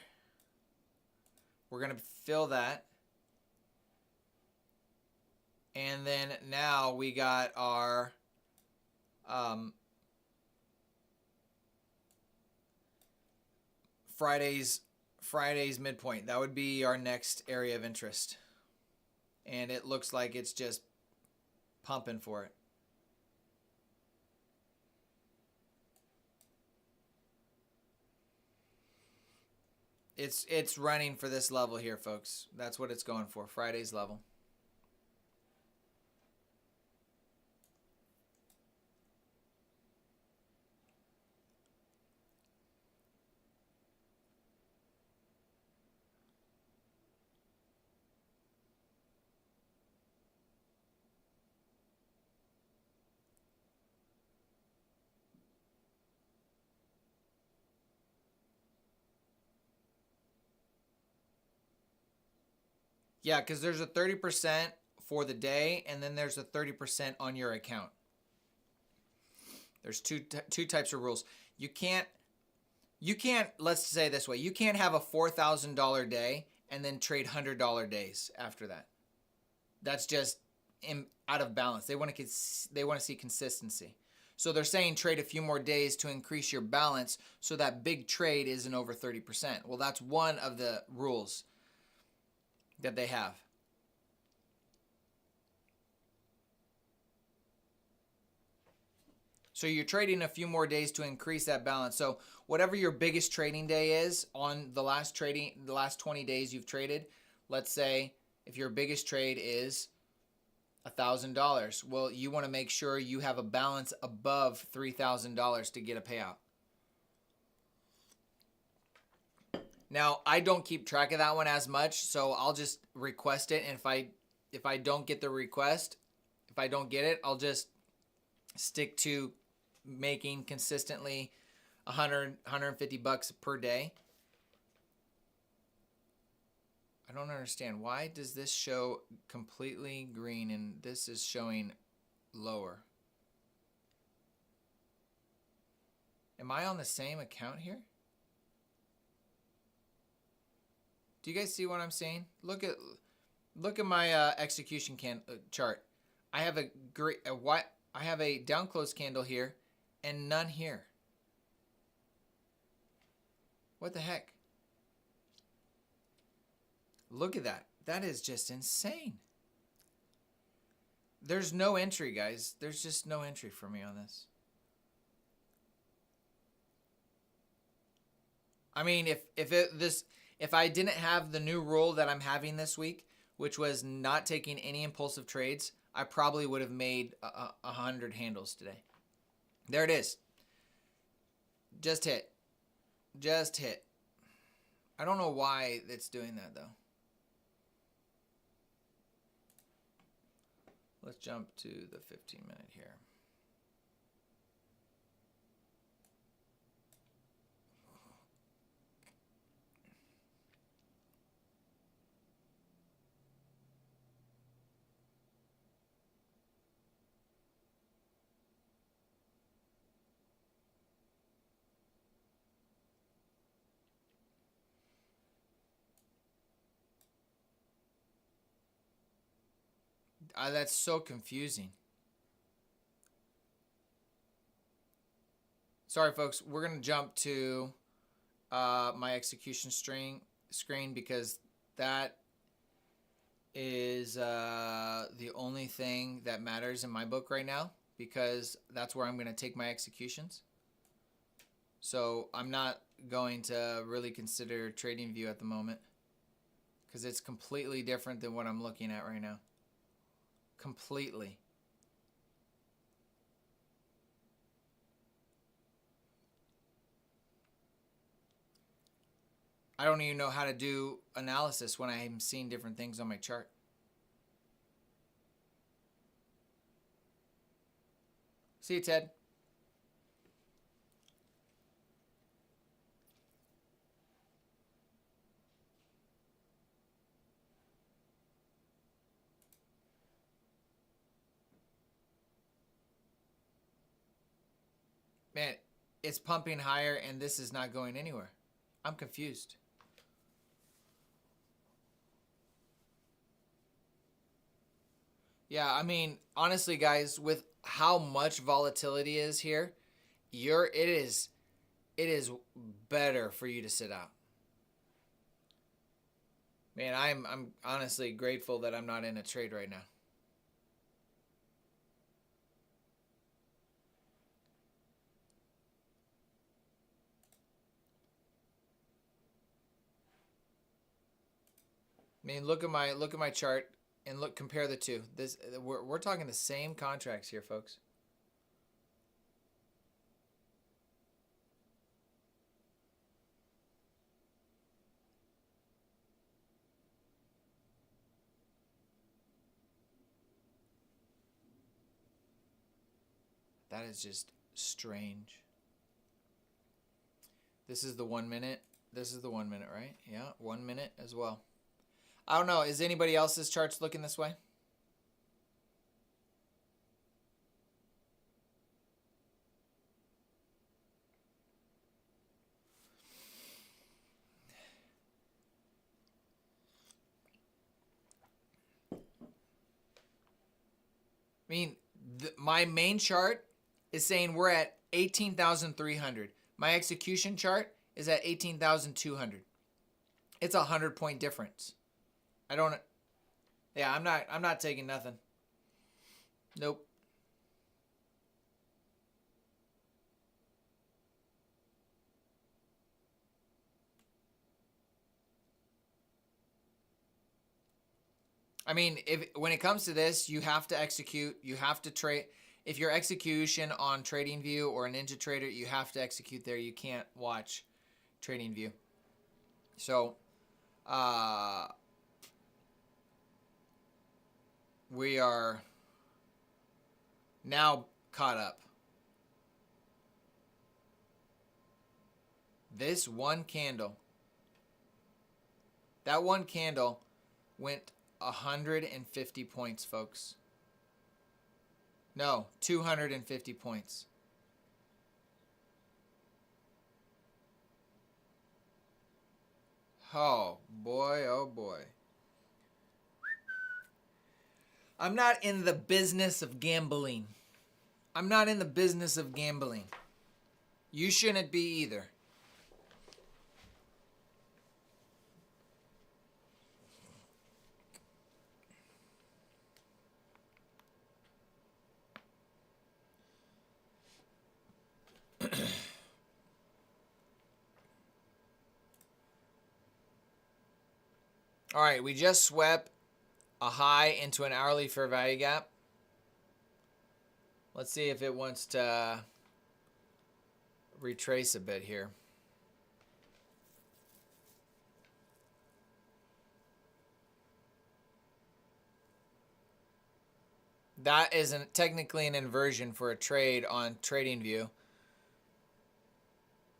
We're going to fill that. And then now we got our Friday's midpoint. That would be our next area of interest. And it looks like it's just pumping for it. It's running for this level here, folks. That's what it's going for, Friday's level. Yeah, because there's a 30% for the day, and then there's a 30% on your account. There's two types of rules. You can't, let's say it this way, you can't have a $4,000 day and then trade $100 days after that. That's just out of balance. They want to see consistency. So they're saying trade a few more days to increase your balance so that big trade isn't over 30%. Well, that's one of the rules that they have. So you're trading a few more days to increase that balance. So whatever your biggest trading day is on the last 20 days you've traded, let's say if your biggest trade is $1,000, well, you want to make sure you have a balance above $3,000 to get a payout. Now, I don't keep track of that one as much, so I'll just request it. And if I don't get the request, if I don't get it, I'll just stick to making consistently 150 bucks per day. I don't understand. Why does this show completely green and this is showing lower? Am I on the same account here? Do you guys see what I'm saying? Look at my execution chart. I have a down close candle here and none here. What the heck? Look at that. That is just insane. There's no entry, guys. There's just no entry for me on this. I mean, if I didn't have the new rule that I'm having this week, which was not taking any impulsive trades, I probably would have made 100 handles today. There it is. Just hit. Just hit. I don't know why it's doing that, though. Let's jump to the 15-minute here. That's so confusing. Sorry, folks. We're going to jump to my execution screen because that is the only thing that matters in my book right now, because that's where I'm going to take my executions. So I'm not going to really consider TradingView at the moment because it's completely different than what I'm looking at right now. Completely. I don't even know how to do analysis when I'm seeing different things on my chart. See you, Ted. Man, it's pumping higher and this is not going anywhere. I'm confused. Yeah, I mean, honestly, guys, with how much volatility is here, it is better for you to sit out. Man, I'm honestly grateful that I'm not in a trade right now. I mean, look at my chart and compare the two. We're talking the same contracts here, folks. That is just strange. This is the 1 minute. This is the 1 minute, right? Yeah, 1 minute as well. I don't know. Is anybody else's charts looking this way? I mean, my main chart is saying we're at 18,300. My execution chart is at 18,200. It's a 100-point difference. I'm not taking nothing. Nope. I mean, when it comes to this, you have to execute. You have to trade. If your execution on TradingView or a Ninja Trader, you have to execute there. You can't watch TradingView. So, we are now caught up. This one candle, that one candle went 150 points, folks. No, 250 points. Oh boy, oh boy. I'm not in the business of gambling. I'm not in the business of gambling. You shouldn't be either. All right, we just swept a high into an hourly fair value gap. Let's see if it wants to retrace a bit here. That isn't technically an inversion for a trade on TradingView,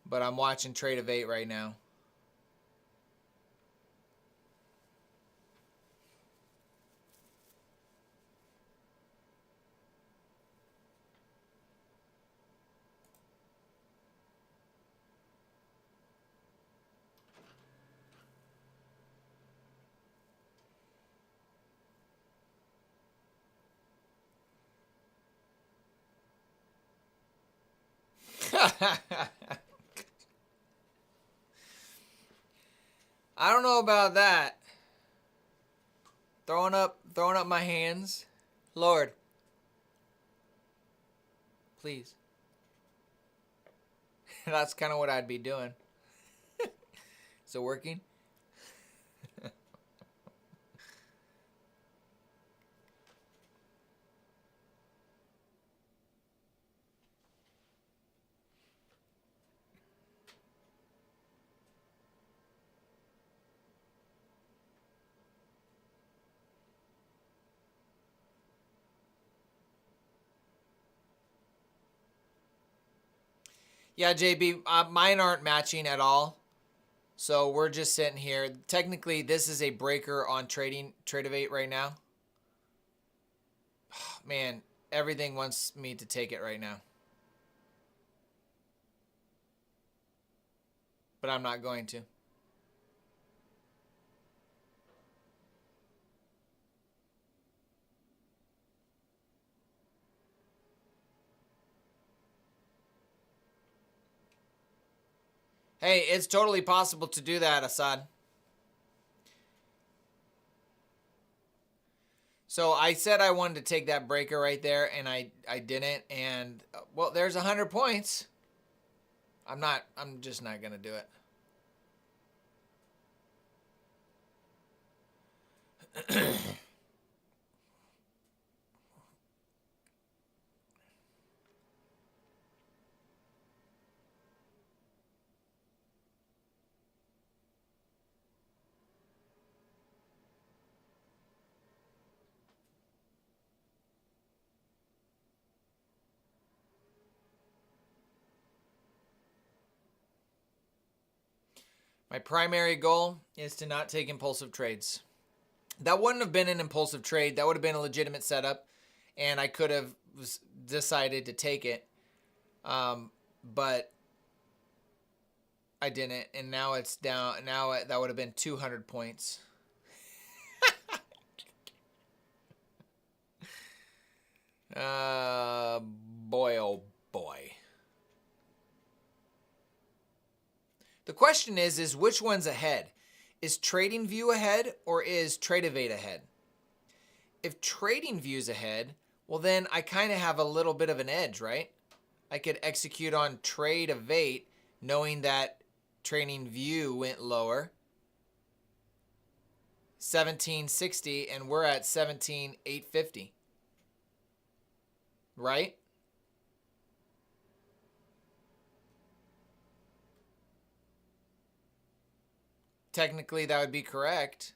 but I'm watching Trade of 8 right now. I don't know about that. Throwing up my hands. Lord, please. That's kind of what I'd be doing. Is it working? Yeah, JB, mine aren't matching at all. So we're just sitting here. Technically, this is a breaker on Trade of 8 right now. Man, everything wants me to take it right now. But I'm not going to. Hey, it's totally possible to do that, Assad. So I said I wanted to take that breaker right there, and I didn't. And, well, there's 100 points. I'm just not going to do it. My primary goal is to not take impulsive trades. That wouldn't have been an impulsive trade. That would have been a legitimate setup, and I could have decided to take it. But I didn't, and now it's down. Now that would have been 200 points. Boy, oh boy. The question is which one's ahead? Is TradingView ahead or is Trade of 8 ahead? If TradingView's ahead, well then I kind of have a little bit of an edge, right? I could execute on Trade of 8 knowing that TradingView went lower. 1760 and we're at 17,850. Right? Technically, that would be correct.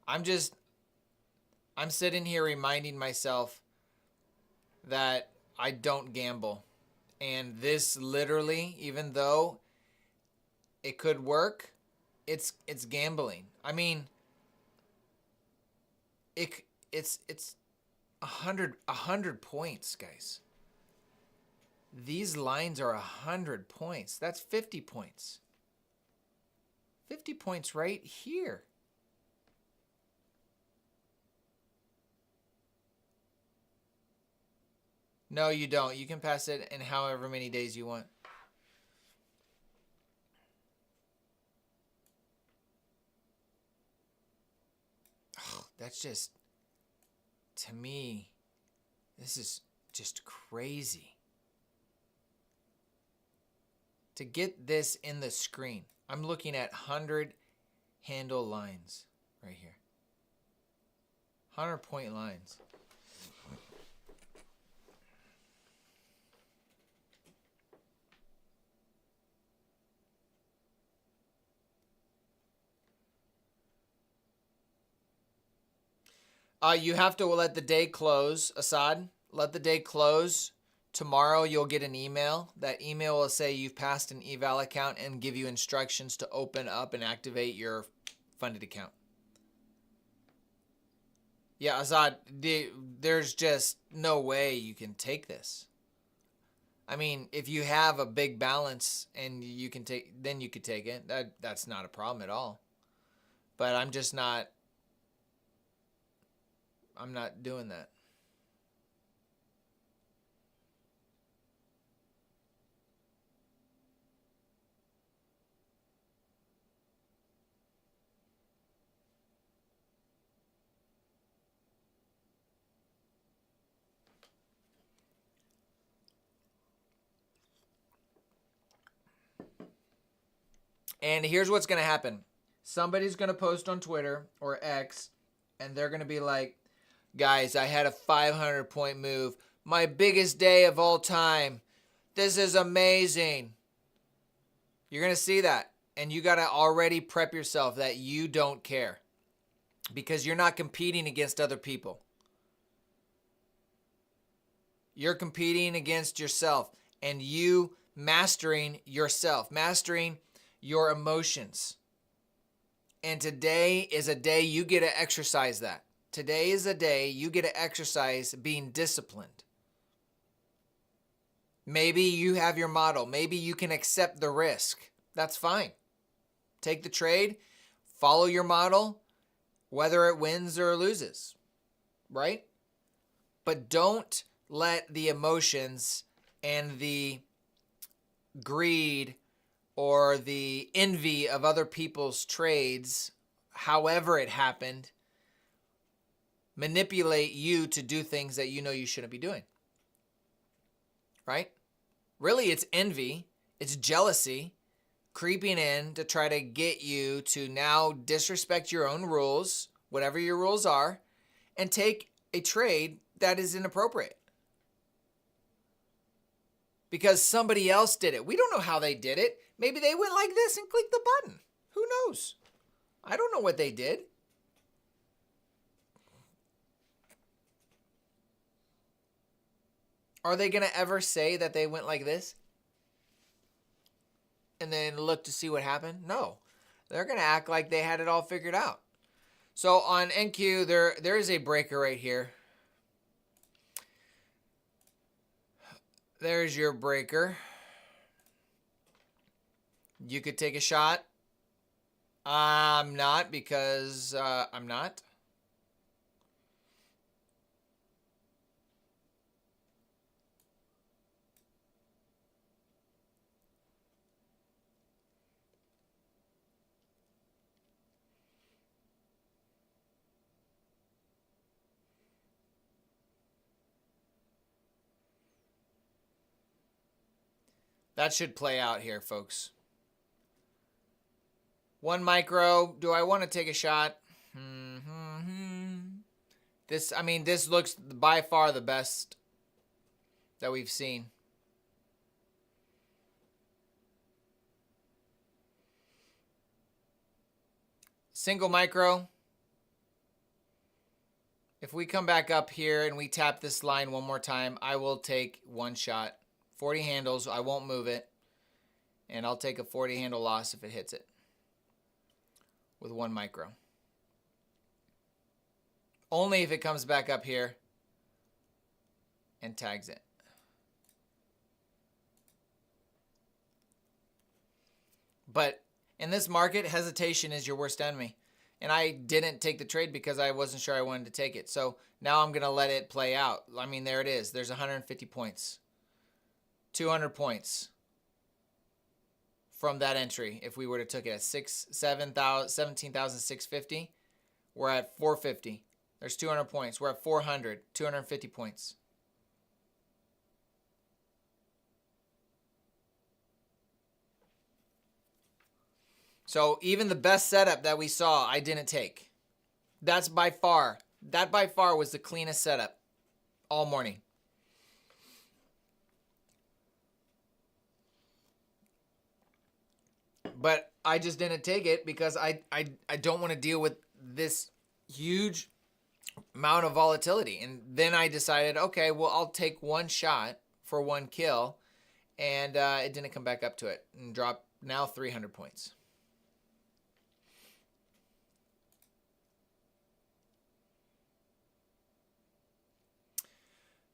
I'm sitting here reminding myself that I don't gamble. And this literally, even though it could work, it's gambling. I mean, it's 100 points, guys. These lines are 100 points. That's 50 points. 50 points right here. No, you don't. You can pass it in however many days you want. Oh, that's just, to me, this is just crazy. To get this in the screen, I'm looking at 100 handle lines right here. 100 point lines. You have to let the day close, Assad. Let the day close. Tomorrow you'll get an email. That email will say you've passed an eval account and give you instructions to open up and activate your funded account. Yeah, Assad, there's just no way you can take this. I mean, if you have a big balance and you can take, then you could take it. That's not a problem at all. But I'm not doing that. And here's what's going to happen. Somebody's going to post on Twitter or X, and they're going to be like, guys, I had a 500-point move. My biggest day of all time. This is amazing. You're going to see that. And you got to already prep yourself that you don't care. Because you're not competing against other people. You're competing against yourself. And you mastering yourself. Mastering your emotions. And today is a day you get to exercise that. Today is a day you get to exercise being disciplined. Maybe you have your model. Maybe you can accept the risk. That's fine. Take the trade, follow your model, whether it wins or loses, right? But don't let the emotions and the greed or the envy of other people's trades, however it happened, manipulate you to do things that you know you shouldn't be doing. Right? Really, it's envy, it's jealousy creeping in to try to get you to now disrespect your own rules, whatever your rules are, and take a trade that is inappropriate. Because somebody else did it. We don't know how they did it. Maybe they went like this and clicked the button. Who knows? I don't know what they did. Are they going to ever say that they went like this and then look to see what happened? No. They're going to act like they had it all figured out. So on NQ, there is a breaker right here. There's your breaker. You could take a shot. I'm not because I'm not. That should play out here, folks. 1 micro. Do I want to take a shot? This looks by far the best that we've seen. Single micro. If we come back up here and we tap this line one more time, I will take one shot. 40 handles. I won't move it. And I'll take a 40 handle loss if it hits it with 1 micro. Only if it comes back up here and tags it. But in this market, hesitation is your worst enemy. And I didn't take the trade because I wasn't sure I wanted to take it. So now I'm going to let it play out. I mean, there it is. There's 150 points. 200 points from that entry. If we were to took it at 17,650, we're at 450. There's 200 points. We're at 400, 250 points. So even the best setup that we saw, I didn't take. That by far was the cleanest setup all morning. But I just didn't take it because I don't want to deal with this huge amount of volatility. And then I decided, okay, well, I'll take one shot for one kill. And it didn't come back up to it and dropped now 300 points.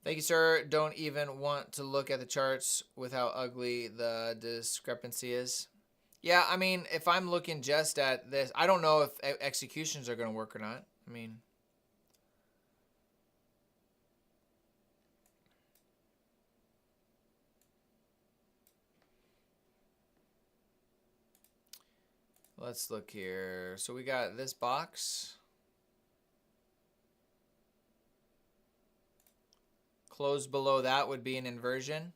Thank you, sir. Don't even want to look at the charts with how ugly the discrepancy is. Yeah, I mean, if I'm looking just at this, I don't know if executions are going to work or not. I mean, let's look here. So we got this box. Close below that would be an inversion.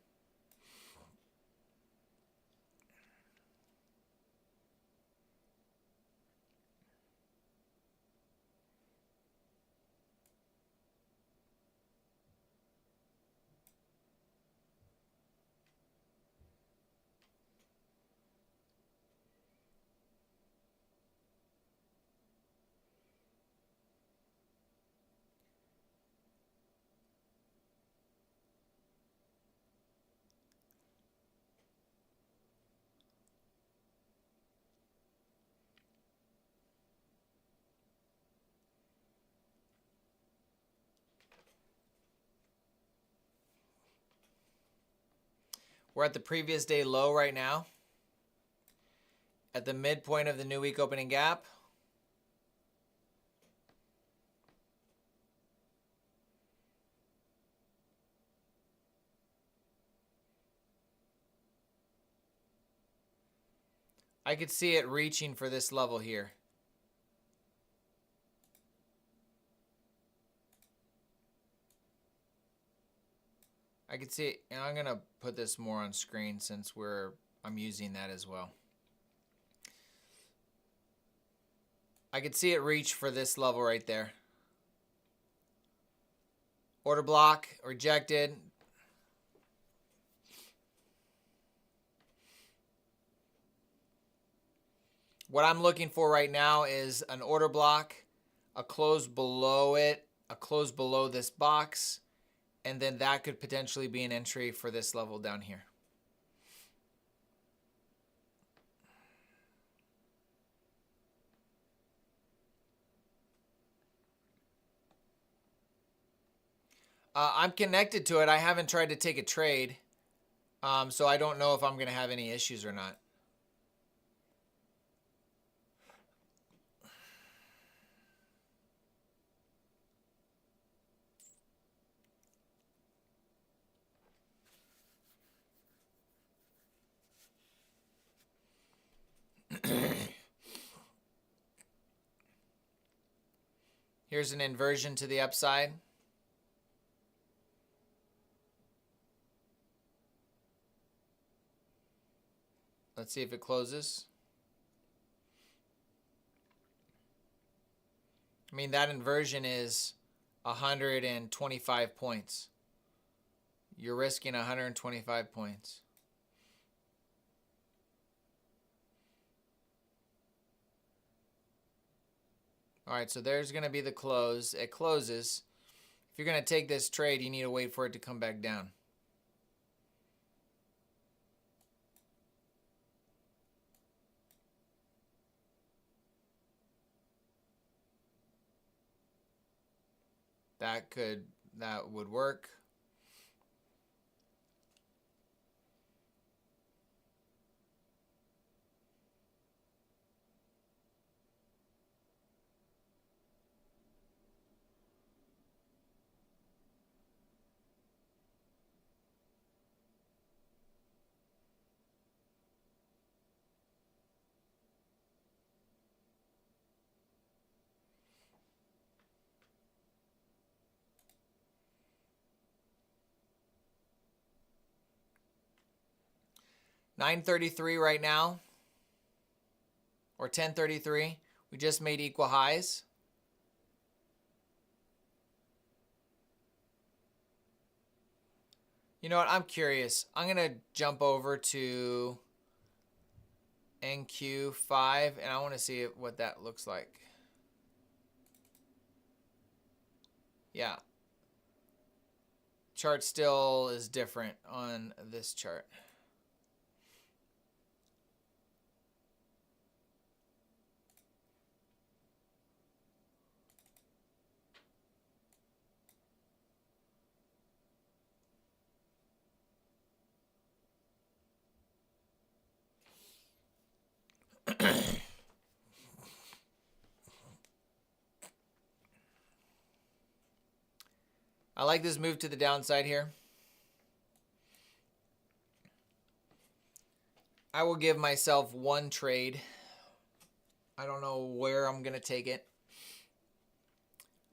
We're at the previous day low right now. At the midpoint of the new week opening gap. I could see it reaching for this level here. I could see it, and I'm going to put this more on screen since I'm using that as well. I could see it reach for this level right there. Order block, rejected. What I'm looking for right now is an order block, a close below it, a close below this box, and then that could potentially be an entry for this level down here. I'm connected to it. I haven't tried to take a trade, so I don't know if I'm going to have any issues or not. Here's an inversion to the upside. Let's see if it closes. I mean, that inversion is 125 points. You're risking 125 points. All right, so there's going to be the close. It closes. If you're going to take this trade, you need to wait for it to come back down. That would work. $9.33 right now, or $10.33. We just made equal highs. You know what? I'm curious. I'm going to jump over to NQ5, and I want to see what that looks like. Yeah. Chart still is different on this chart. I like this move to the downside here. I will give myself one trade. I don't know where I'm going to take it.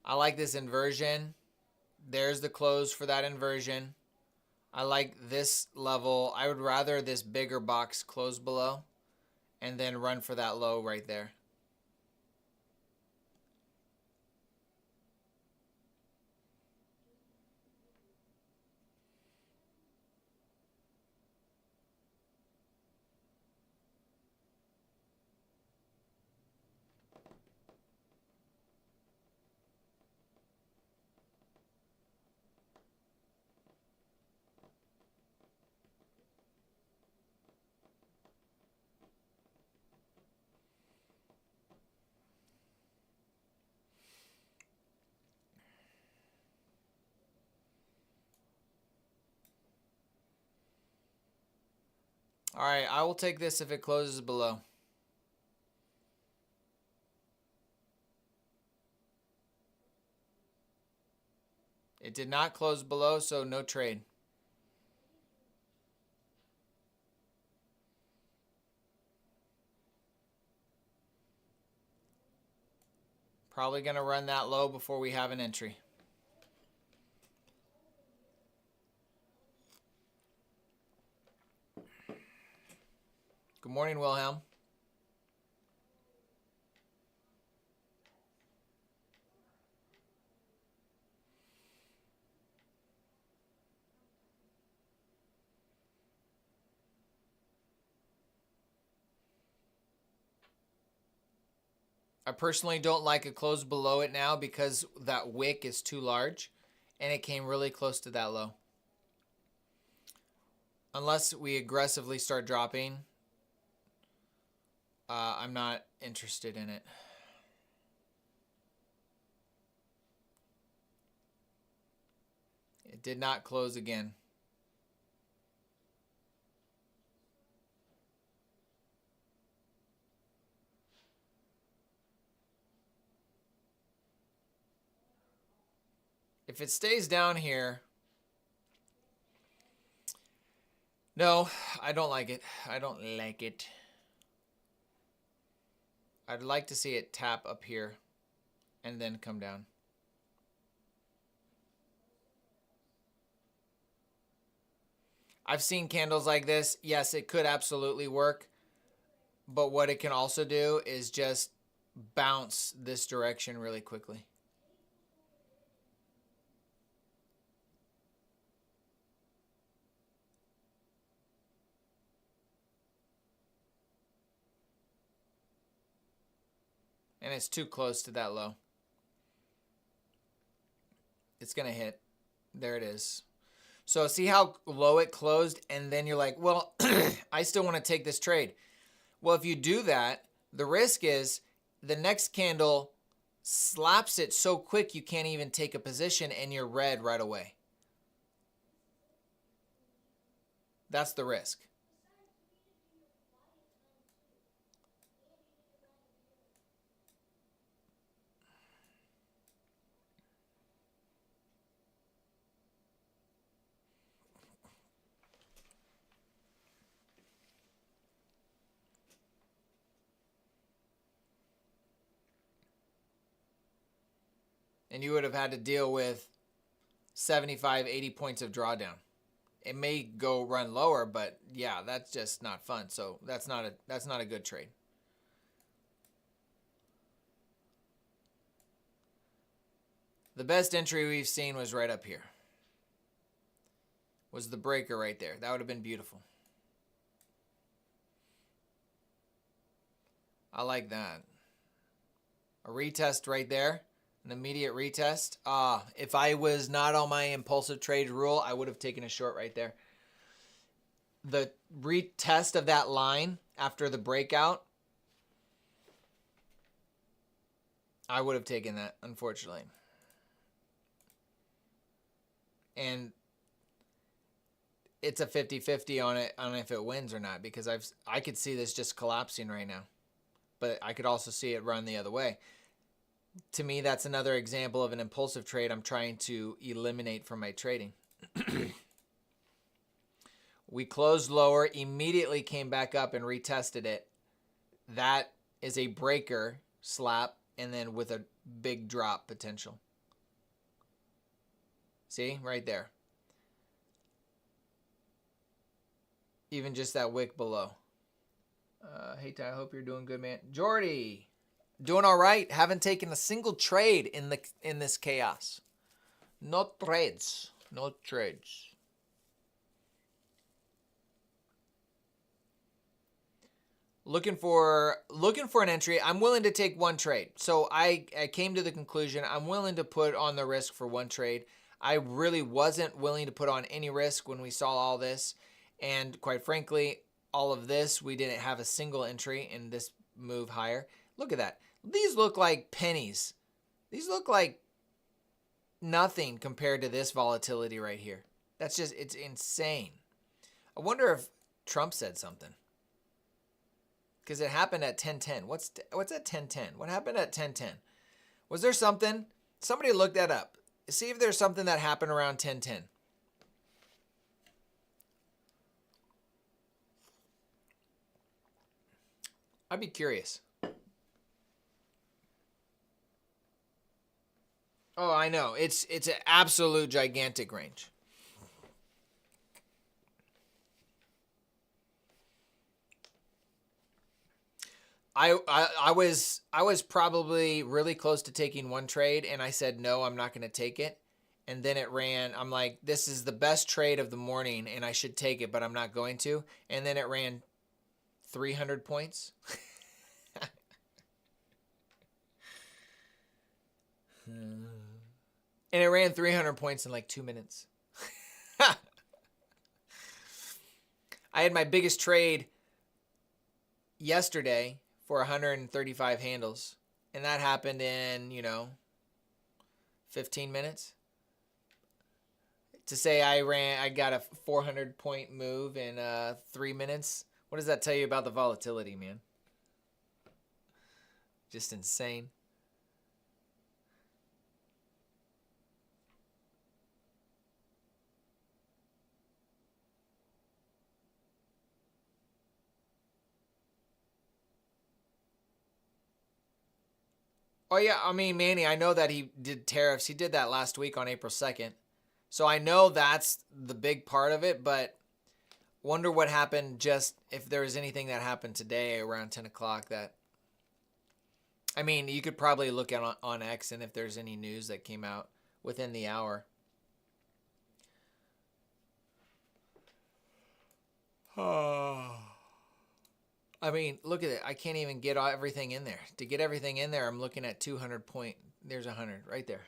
I like this inversion. There's the close for that inversion. I like this level. I would rather this bigger box close below and then run for that low right there. All right, I will take this if it closes below. It did not close below, so no trade. Probably going to run that low before we have an entry. Good morning, Wilhelm. I personally don't like a close below it now because that wick is too large and it came really close to that low. Unless we aggressively start dropping, I'm not interested in it. It did not close again. If it stays down here, no, I don't like it. I don't like it. I'd like to see it tap up here and then come down. I've seen candles like this. Yes, it could absolutely work. But what it can also do is just bounce this direction really quickly. And it's too close to that low. It's going to hit. There it is. So see how low it closed, and then you're like, well, I still want to take this trade. Well, if you do that, the risk is the next candle slaps it so quick you can't even take a position and you're red right away. That's the risk. And you would have had to deal with 75, 80 points of drawdown. It may go run lower, but yeah, that's just not fun. So that's not a good trade. The best entry we've seen was right up here. Was the breaker right there. That would have been beautiful. I like that. A retest right there. An immediate retest. If I was not on my impulsive trade rule, I would have taken a short right there. The retest of that line after the breakout, I would have taken that, unfortunately. And it's a 50-50 on it, on if it wins or not, because I could see this just collapsing right now. But I could also see it run the other way. To me, that's another example of an impulsive trade I'm trying to eliminate from my trading. We closed lower, immediately came back up and retested it. That is a breaker slap, and then with a big drop potential. See, right there. Even just that wick below. Hey, Ty, I hope you're doing good, man. Jordy. Doing all right. Haven't taken a single trade in this chaos. No trades. No trades. Looking for an entry. I'm willing to take one trade. So I came to the conclusion I'm willing to put on the risk for one trade. I really wasn't willing to put on any risk when we saw all this. And quite frankly, all of this, we didn't have a single entry in this move higher. Look at that. These look like pennies. These look like nothing compared to this volatility right here. That's just, it's insane. I wonder if Trump said something. Because it happened at 10:10. What's at 10:10? What happened at 10:10? Was there something? Somebody look that up. See if there's something that happened around 10:10. I'd be curious. Oh, I know. It's an absolute gigantic range. I was probably really close to taking one trade, and I said no, I'm not going to take it. And then it ran. I'm like, this is the best trade of the morning, and I should take it, but I'm not going to. And then it ran 300 points. And it ran 300 points in like 2 minutes. I had my biggest trade yesterday for 135 handles. And that happened in, 15 minutes. To say I got a 400 point move in 3 minutes. What does that tell you about the volatility, man? Just insane. Oh, yeah. I mean, Manny, I know that he did tariffs. He did that last week on April 2nd. So I know that's the big part of it. But Wonder what happened, just if there was anything that happened today around 10 o'clock that, I mean, you could probably look at on X and if there's any news that came out within the hour. I mean, look at it. I can't even get everything in there. To get everything in there, I'm looking at 200 point. There's 100 right there.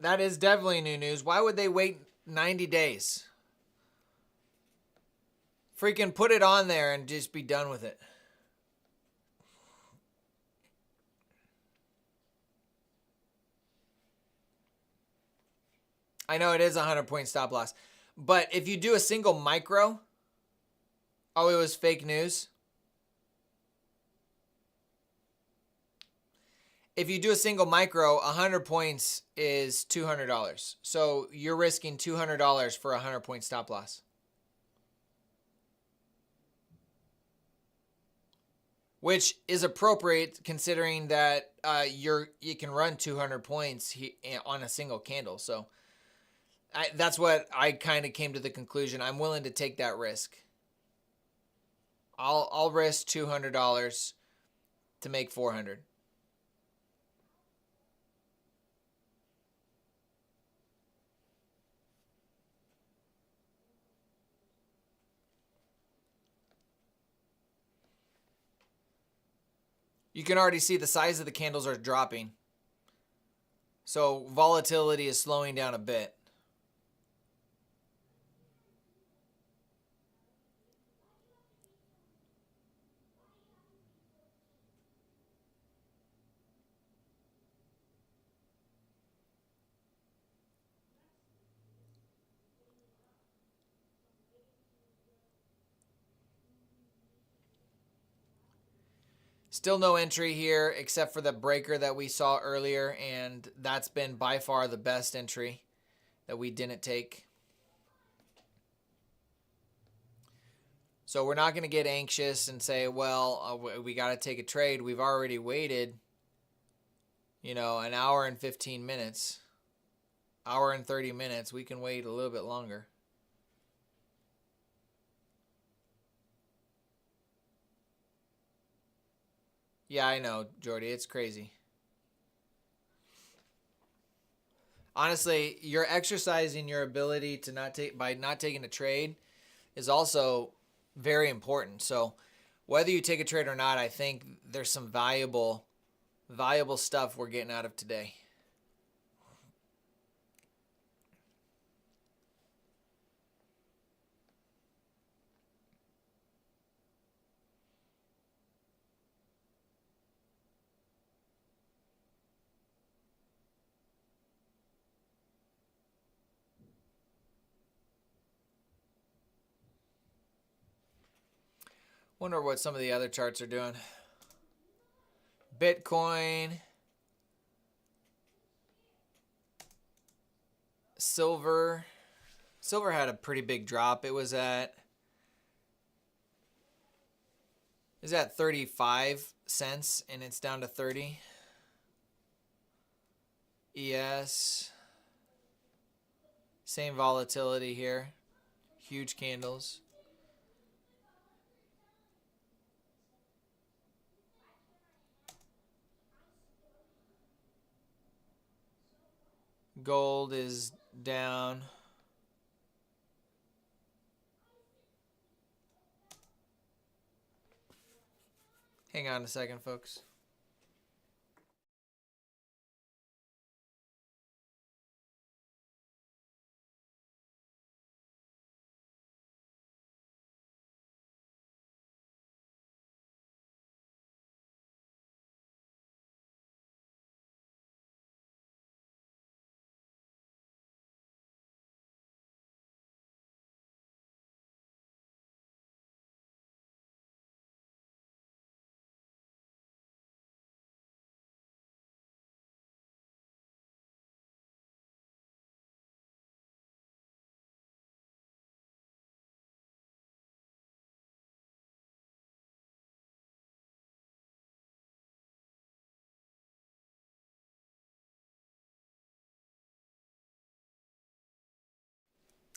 That is definitely new news. Why would they wait 90 days? Freaking put it on there and just be done with it. I know it is a 100-point stop loss. But if you do a single micro, oh, it was fake news. If you do a single micro, 100 points is $200. So you're risking $200 for a 100-point stop loss. Which is appropriate considering that you can run 200 points on a single candle. So that's what I kind of came to the conclusion. I'm willing to take that risk. I'll risk $200 to make $400. You can already see the size of the candles are dropping. So volatility is slowing down a bit. Still no entry here except for the breaker that we saw earlier, and that's been by far the best entry that we didn't take. So we're not going to get anxious and say, well, we got to take a trade. We've already waited, an hour and 15 minutes, hour and 30 minutes. We can wait a little bit longer. Yeah, I know, Jordy. It's crazy. Honestly, you're exercising your ability to by not taking a trade is also very important. So whether you take a trade or not, I think there's some valuable stuff we're getting out of today. Wonder what some of the other charts are doing. Bitcoin, silver. Silver had a pretty big drop. It was at 35 cents and it's down to 30. ES. Same volatility here. Huge candles. Gold is down. Hang on a second, folks.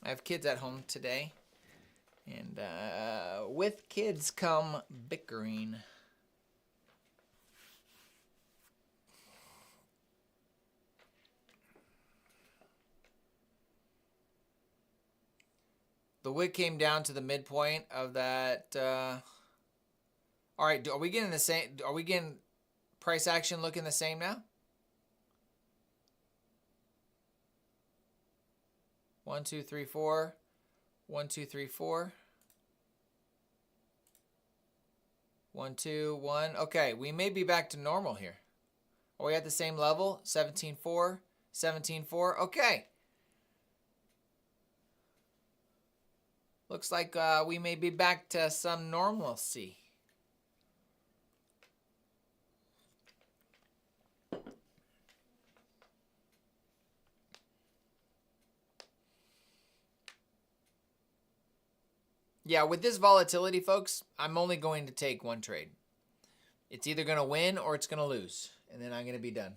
I have kids at home today, and with kids come bickering. The wick came down to the midpoint of that. All right, are we getting the same? Are we getting price action looking the same now? 1, 2, 3, 4. 1, 2, 3, 4. 1, 2, 1. Okay, we may be back to normal here. Are we at the same level? 17.4, 17.4. Okay. Looks like we may be back to some normalcy. Yeah, with this volatility, folks, I'm only going to take one trade. It's either going to win or it's going to lose, and then I'm going to be done.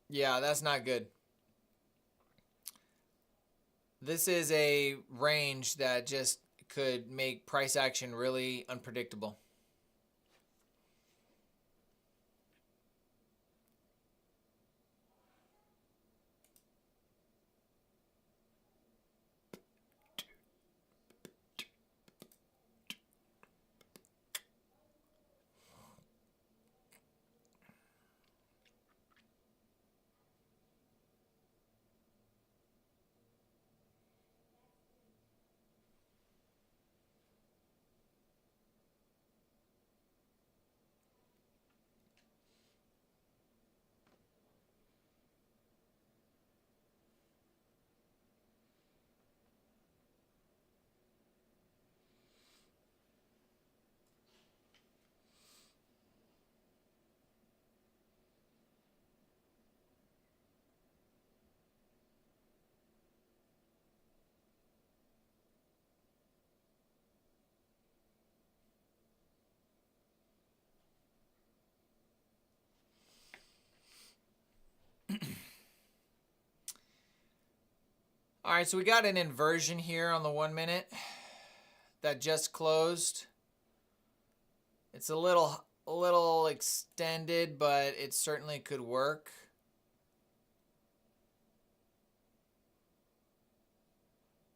Yeah, that's not good. This is a range that just could make price action really unpredictable. All right, so we got an inversion here on the 1 minute that just closed. It's a little extended, but it certainly could work.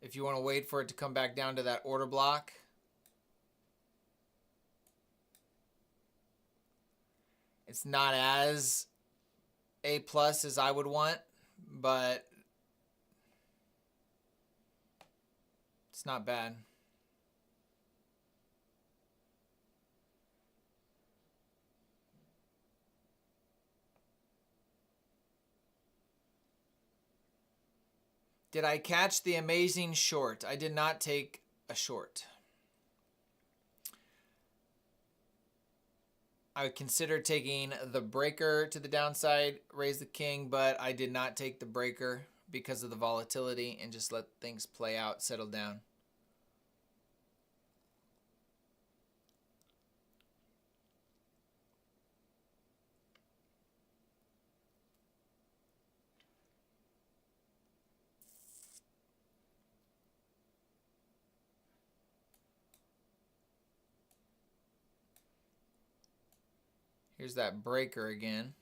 If you want to wait for it to come back down to that order block. It's not as A+ as I would want, but it's not bad. Did I catch the amazing short? I did not take a short. I would consider taking the breaker to the downside, raise the king, but I did not take the breaker because of the volatility and just let things play out, settle down. Here's that breaker again.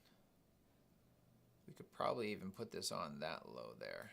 We could probably even put this on that low there.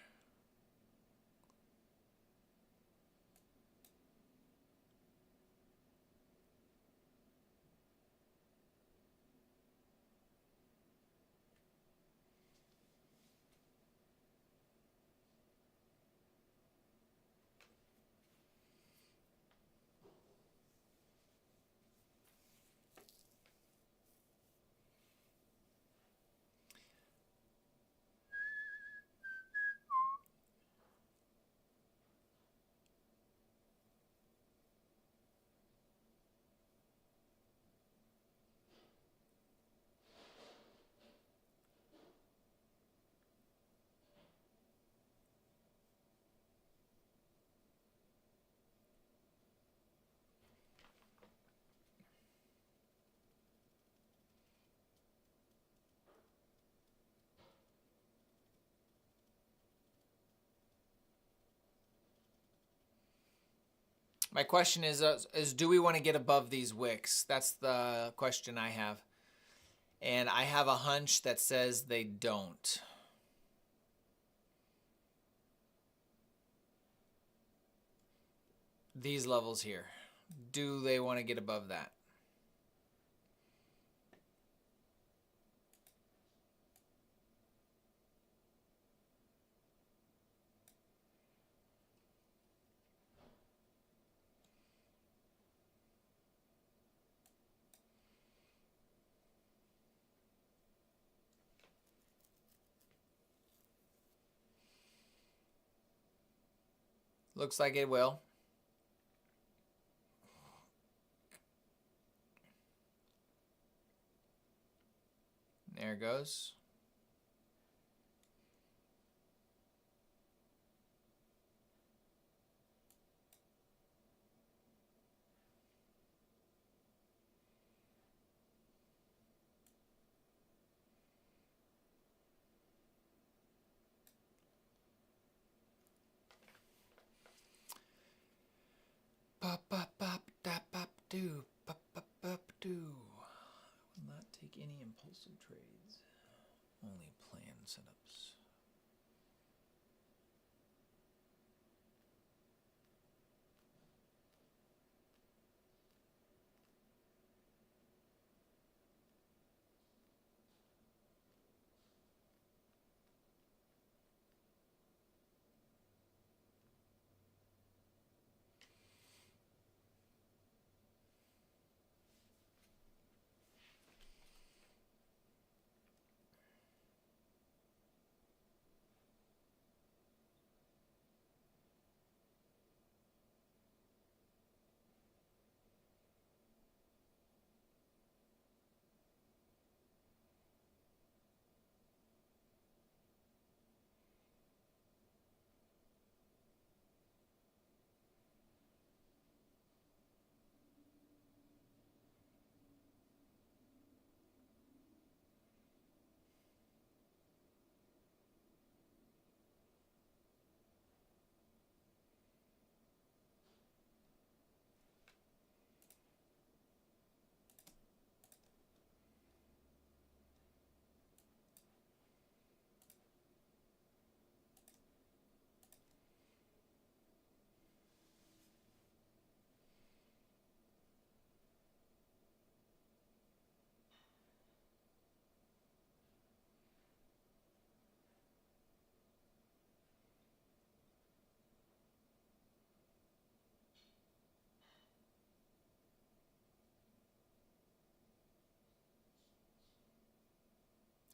My question is do we want to get above these wicks? That's the question I have. And I have a hunch that says they don't. These levels here. Do they want to get above that? Looks like it will. There it goes. Pop, pop, pop, dap, pop, do, pop, pop, pop, do. Will not take any impulsive trades. Only plan setups.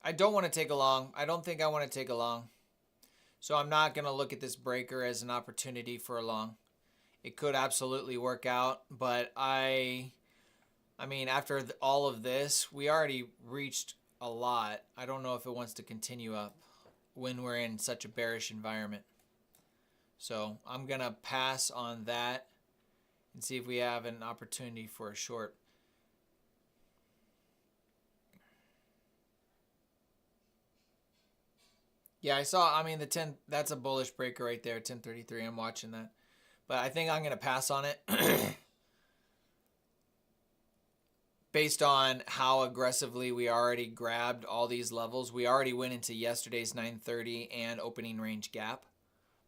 I don't want to take a long. I don't think I want to take a long. So I'm not going to look at this breaker as an opportunity for a long. It could absolutely work out, but I mean, after all of this, we already reached a lot. I don't know if it wants to continue up when we're in such a bearish environment. So I'm going to pass on that and see if we have an opportunity for a short. Yeah, I mean, the 10, that's a bullish breaker right there, 1033. I'm watching that. But I think I'm going to pass on it. Based on how aggressively we already grabbed all these levels. We already went into yesterday's 930 and opening range gap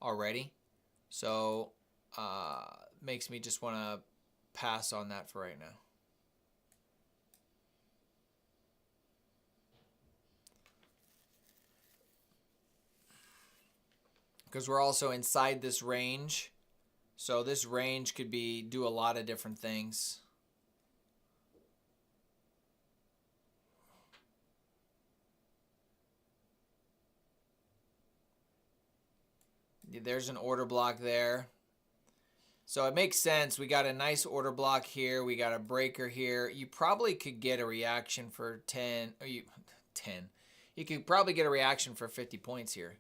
already. So, makes me just want to pass on that for right now. Because we're also inside this range. So this range could do a lot of different things. There's an order block there. So it makes sense. We got a nice order block here. We got a breaker here. You probably could get a reaction for 10. Or you could probably get a reaction for 50 points here.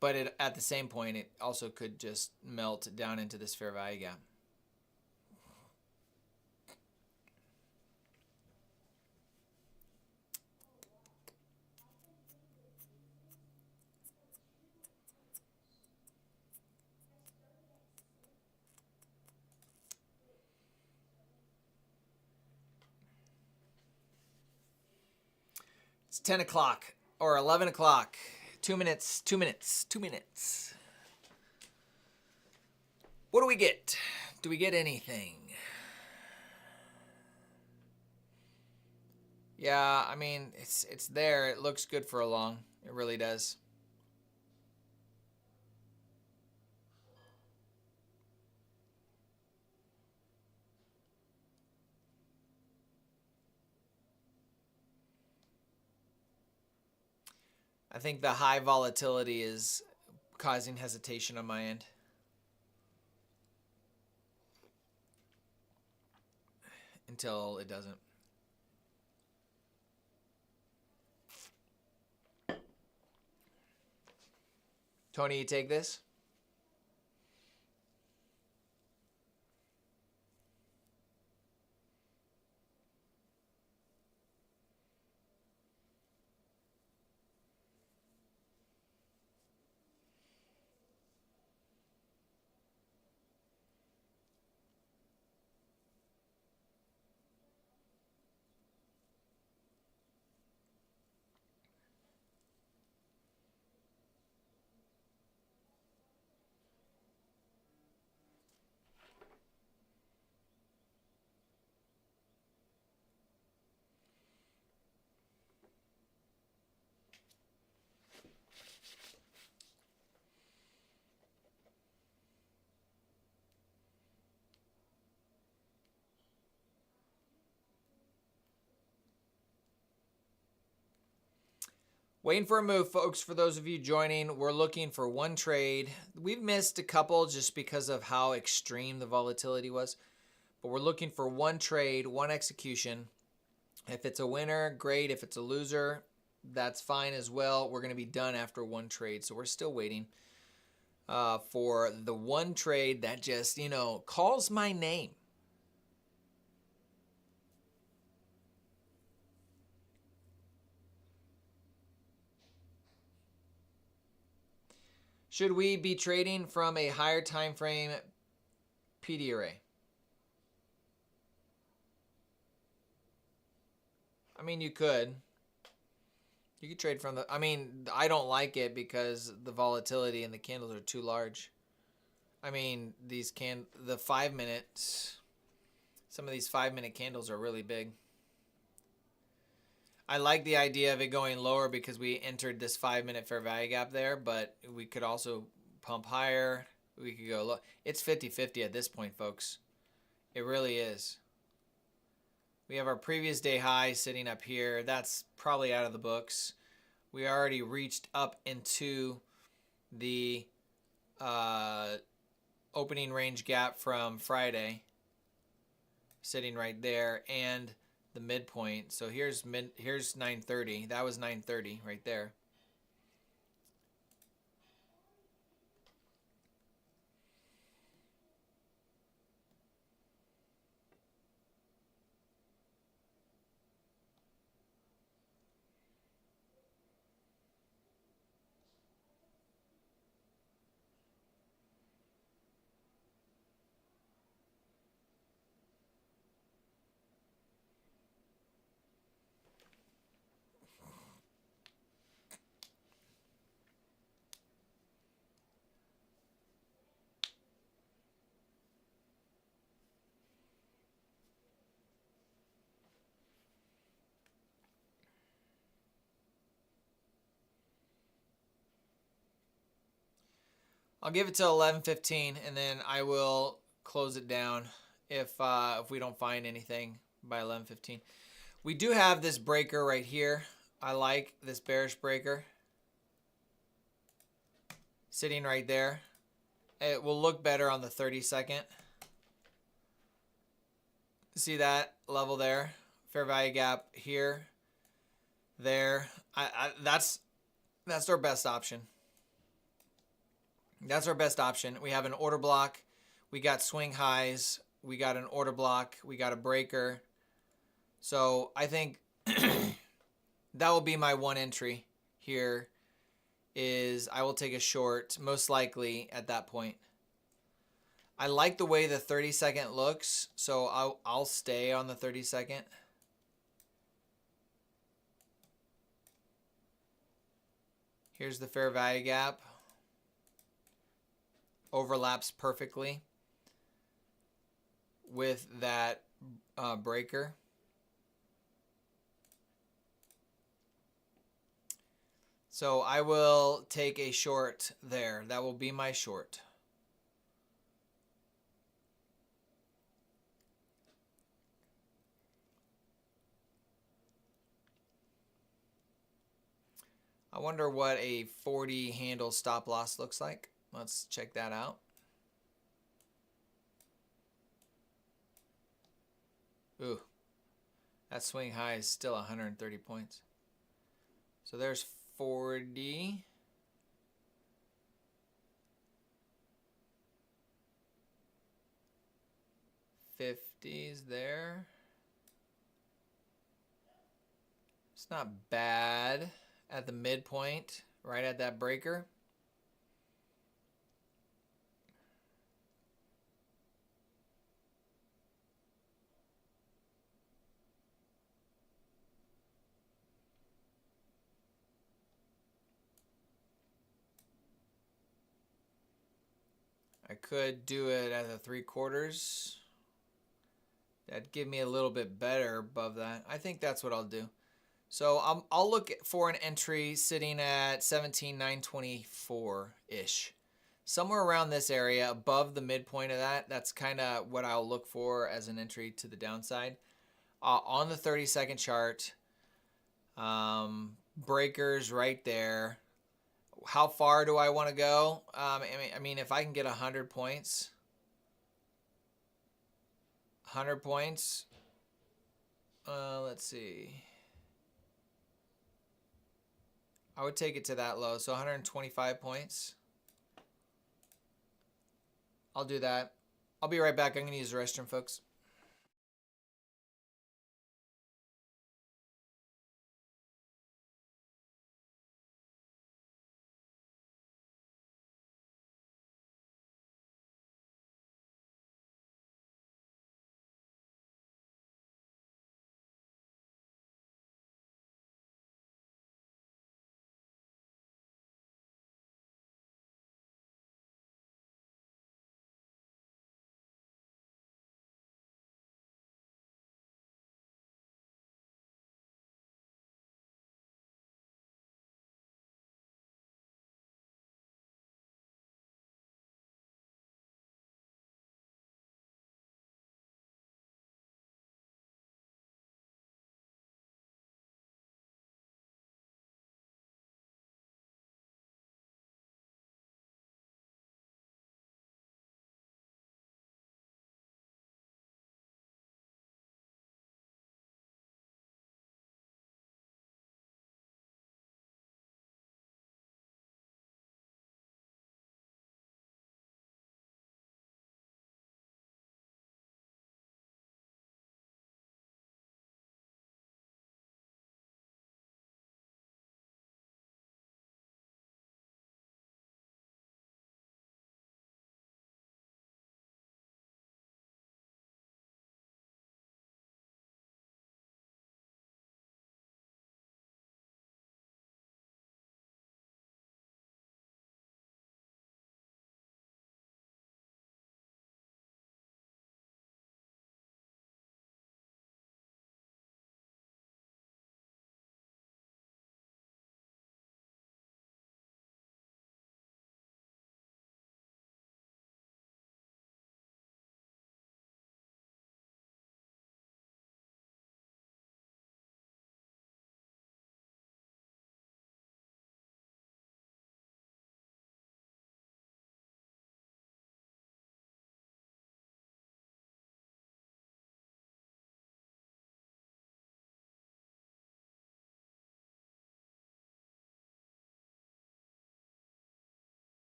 But at the same point, it also could just melt down into this fair value gap. It's 10 o'clock or 11 o'clock. 2 minutes, 2 minutes, 2 minutes. What do we get? Do we get anything? Yeah, I mean, it's there. It looks good for a long. It really does. I think the high volatility is causing hesitation on my end. Until it doesn't. Tony, you take this? Waiting for a move, folks. For those of you joining, we're looking for one trade. We've missed a couple just because of how extreme the volatility was. But we're looking for one trade, one execution. If it's a winner, great. If it's a loser, that's fine as well. We're going to be done after one trade. So we're still waiting for the one trade that just, calls my name. Should we be trading from a higher time frame PD array? I mean, you could. You could trade from the... I mean, I don't like it because the volatility and the candles are too large. I mean, the 5 minutes... Some of these 5-minute candles are really big. I like the idea of it going lower because we entered this 5-minute fair value gap there, but we could also pump higher. We could go low. It's 50-50 at this point, folks. It really is. We have our previous day high sitting up here. That's probably out of the books. We already reached up into the opening range gap from Friday, sitting right there, and the midpoint. So here's 930. That was 930 right there. I'll give it to 11:15, and then I will close it down if we don't find anything by 11:15. We do have this breaker right here. I like this bearish breaker sitting right there. It will look better on the 30-second. See that level there? Fair value gap here, there. That's our best option. That's our best option. We have an order block. We got swing highs. We got an order block. We got a breaker. So I think that will be my one entry here, is I will take a short, most likely at that point. I like the way the 30-second looks, so I'll stay on the 30-second. Here's the fair value gap. Overlaps perfectly with that breaker. So I will take a short there. That will be my short. I wonder what a 40 handle stop loss looks like. Let's check that out. Ooh, that swing high is still 130 points. So there's 40. '50s there. It's not bad at the midpoint, right at that breaker. I could do it at the 3/4. That'd give me a little bit better above that. I think that's what I'll do. So I'll look for an entry sitting at 17,924-ish. Somewhere around this area, above the midpoint of that, that's kind of what I'll look for as an entry to the downside. On the 30-second chart, breakers right there. How far do I want to go? I mean, if I can get 100 points, 100 points. Let's see. I would take it to that low, so 125 points. I'll do that. I'll be right back. I'm going to use the restroom, folks.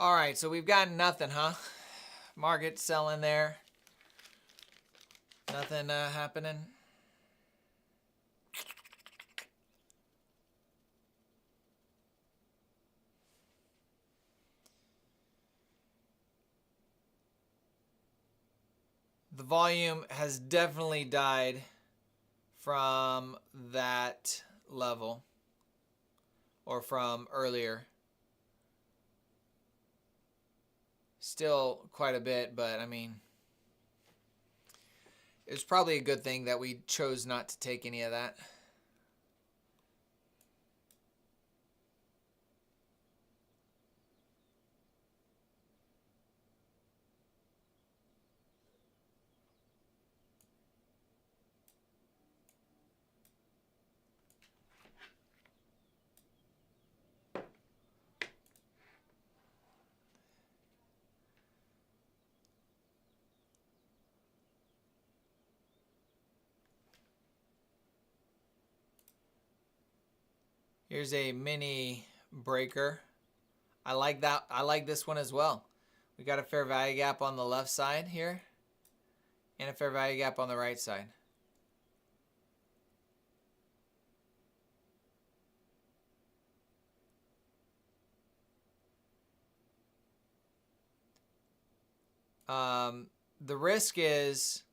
All right, so we've got nothing, huh? Market selling there. Nothing happening. The volume has definitely died from that level or from earlier. Still quite a bit, but I mean, it's probably a good thing that we chose not to take any of that. Here's a mini breaker. I like that. I like this one as well. We got a fair value gap on the left side here and a fair value gap on the right side. The risk is,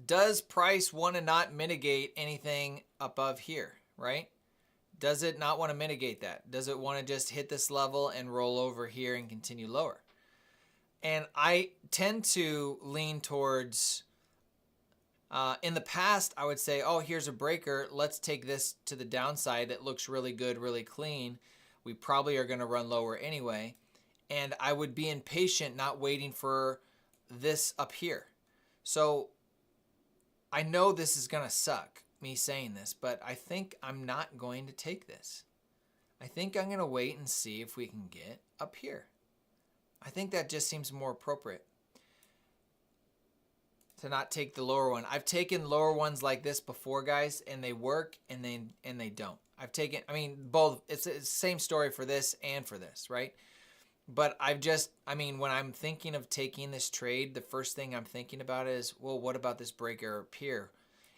does price want to not mitigate anything above here, right? Does it not want to mitigate that? Does it want to just hit this level and roll over here and continue lower? And I tend to lean towards, in the past, I would say, oh, here's a breaker. Let's take this to the downside. It looks really good, really clean. We probably are going to run lower anyway. And I would be impatient, not waiting for this up here. So I know this is going to suck, me saying this, but I think I'm not going to take this. I think I'm going to wait and see if we can get up here. I think that just seems more appropriate to not take the lower one. I've taken lower ones like this before, guys, and they work and they don't. I've taken, I mean, both. It's the same story for this and for this, right? But I mean, when I'm thinking of taking this trade, the first thing I'm thinking about is, well, what about this breaker up here?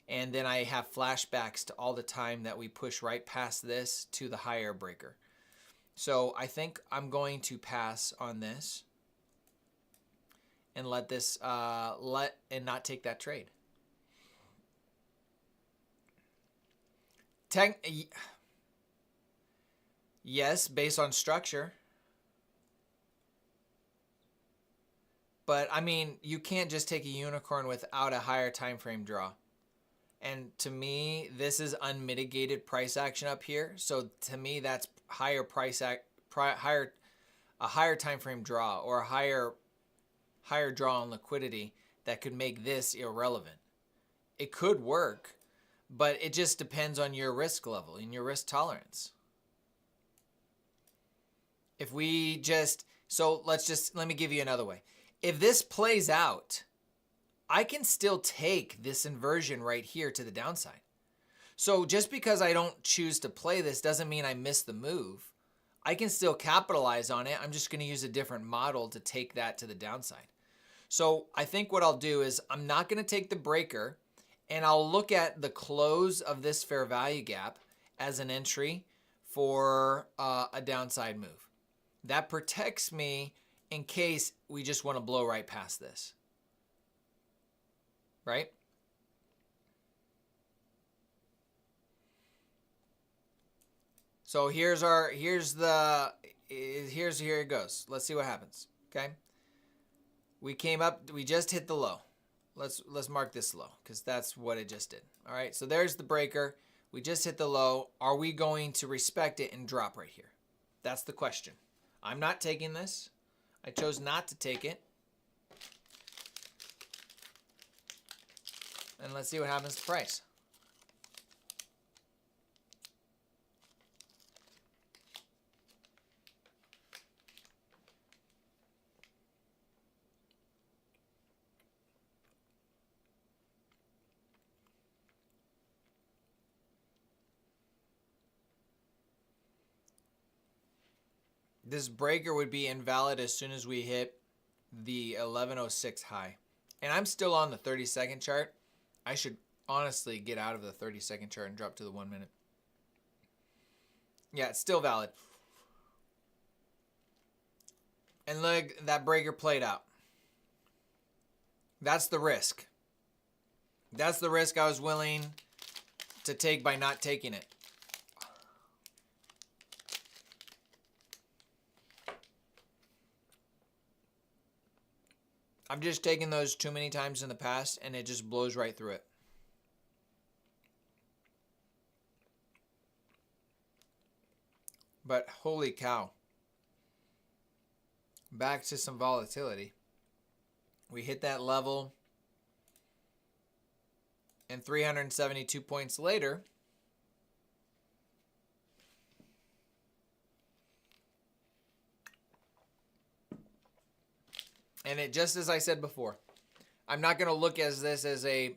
And then I have flashbacks to all the time that we push right past this to the higher breaker. So I think I'm going to pass on this and let this, and not take that trade. Yes, based on structure. But I mean, you can't just take a unicorn without a higher time frame draw. And to me, this is unmitigated price action up here. So to me, that's higher a higher time frame draw, or a higher draw on liquidity that could make this irrelevant. It could work, but it just depends on your risk level and your risk tolerance. If we just, so let me give you another way. If this plays out, I can still take this inversion right here to the downside. So just because I don't choose to play this doesn't mean I miss the move. I can still capitalize on it. I'm just going to use a different model to take that to the downside. So I think what I'll do is I'm not going to take the breaker, and I'll look at the close of this fair value gap as an entry for a downside move. That protects me in case we just want to blow right past this. Right? So here it goes. Let's see what happens. Okay? We came up, we just hit the low. Let's mark this low because that's what it just did. All right? So there's the breaker. We just hit the low. Are we going to respect it and drop right here? That's the question. I'm not taking this. I chose not to take it. And let's see what happens to price. This breaker would be invalid as soon as we hit the 1106 high. And I'm still on the 30-second chart. I should honestly get out of the 30-second chart and drop to the 1 minute. Yeah, it's still valid. And look, that breaker played out. That's the risk. That's the risk I was willing to take by not taking it. I've just taken those too many times in the past, and it just blows right through it. But holy cow. Back to some volatility. We hit that level, and 372 points later, and it, just as I said before, I'm not going to look at this as a,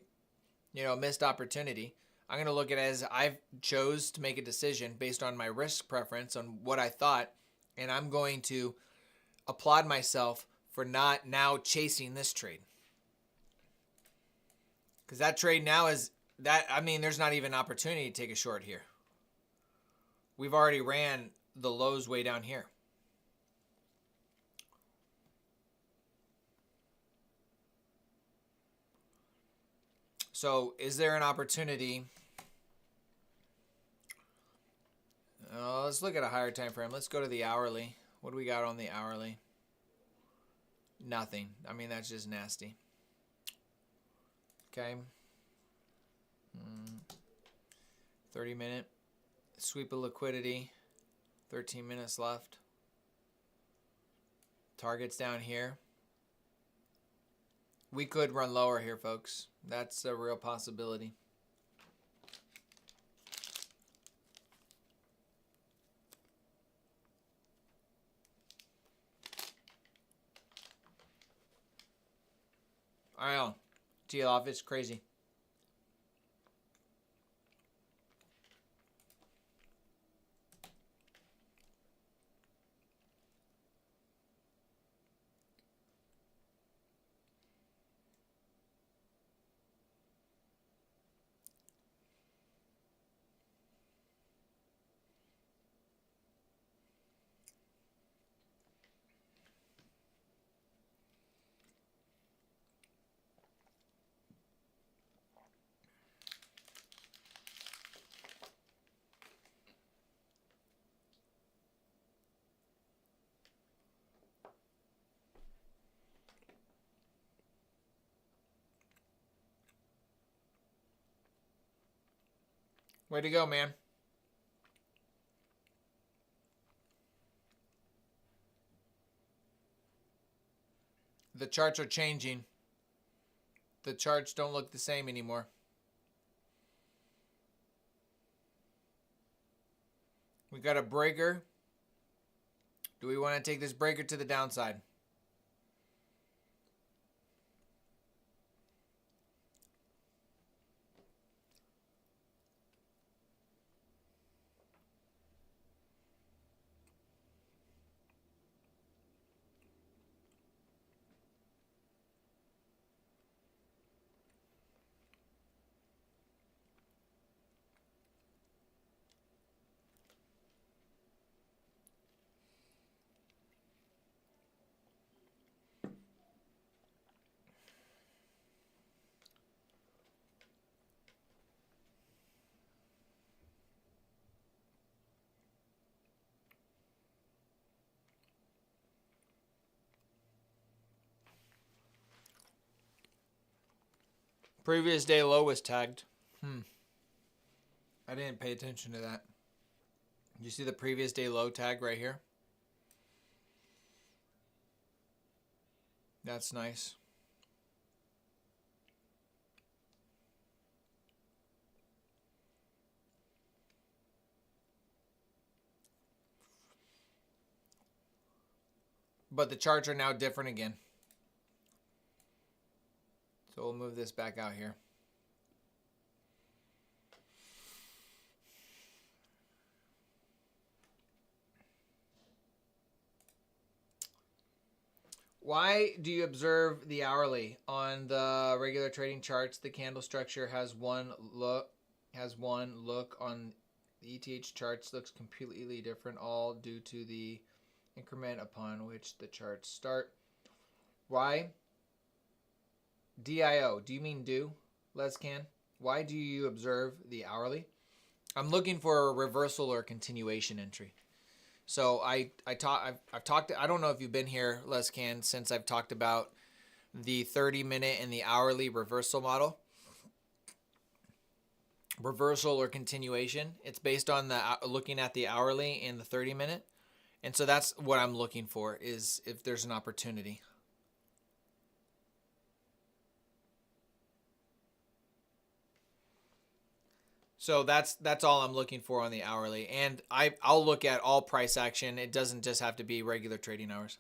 missed opportunity. I'm going to look at it as I chose to make a decision based on my risk preference on what I thought, and I'm going to applaud myself for not now chasing this trade. Because that trade now is that, there's not even an opportunity to take a short here. We've already ran the lows way down here. So is there an opportunity? Let's look at a higher time frame. Let's go to the hourly. What do we got on the hourly? Nothing. That's just nasty. Okay. 30-minute sweep of liquidity. 13 minutes left. Targets down here. We could run lower here, folks. That's a real possibility. I know. Tee off, it's crazy. Way to go, man. The charts are changing. The charts don't look the same anymore. We got a breaker. Do we want to take this breaker to the downside? Previous day low was tagged. I didn't pay attention to that. You see the previous day low tag right here? That's nice. But the charts are now different again. So we'll move this back out here. Why do you observe the hourly on the regular trading charts? The candle structure has one look. On the ETH charts looks completely different, all due to the increment upon which the charts start. Why? DIO. Do you mean do, Lescan? Why do you observe the hourly? I'm looking for a reversal or continuation entry. So I've talked. I don't know if you've been here, Lescan, since I've talked about the 30-minute and the hourly reversal model. Reversal or continuation. It's based on the looking at the hourly and the 30-minute, and so that's what I'm looking for. Is if there's an opportunity. So that's all I'm looking for on the hourly, and I'll look at all price action. It doesn't just have to be regular trading hours.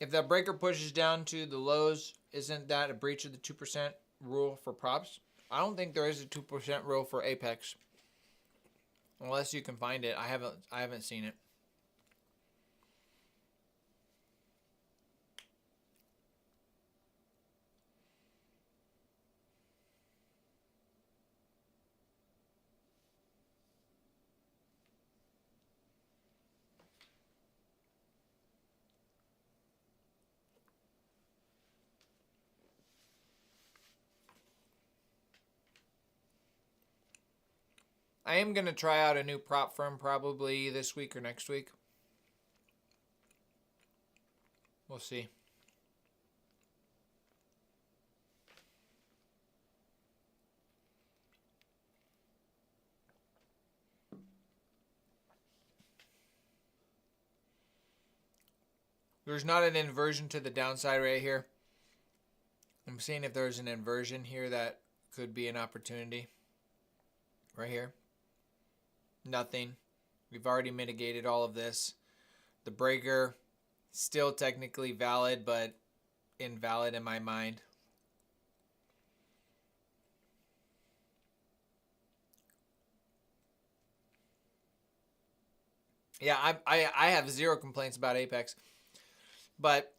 If that breaker pushes down to the lows, isn't that a breach of the 2% rule for props? I don't think there is a 2% rule for Apex, unless you can find it. I haven't seen it. I am going to try out a new prop firm probably this week or next week. We'll see. There's not an inversion to the downside right here. I'm seeing if there's an inversion here that could be an opportunity. Right here. Nothing. We've already mitigated all of this. The breaker still technically valid, but invalid in my mind. Yeah, I have zero complaints about Apex, but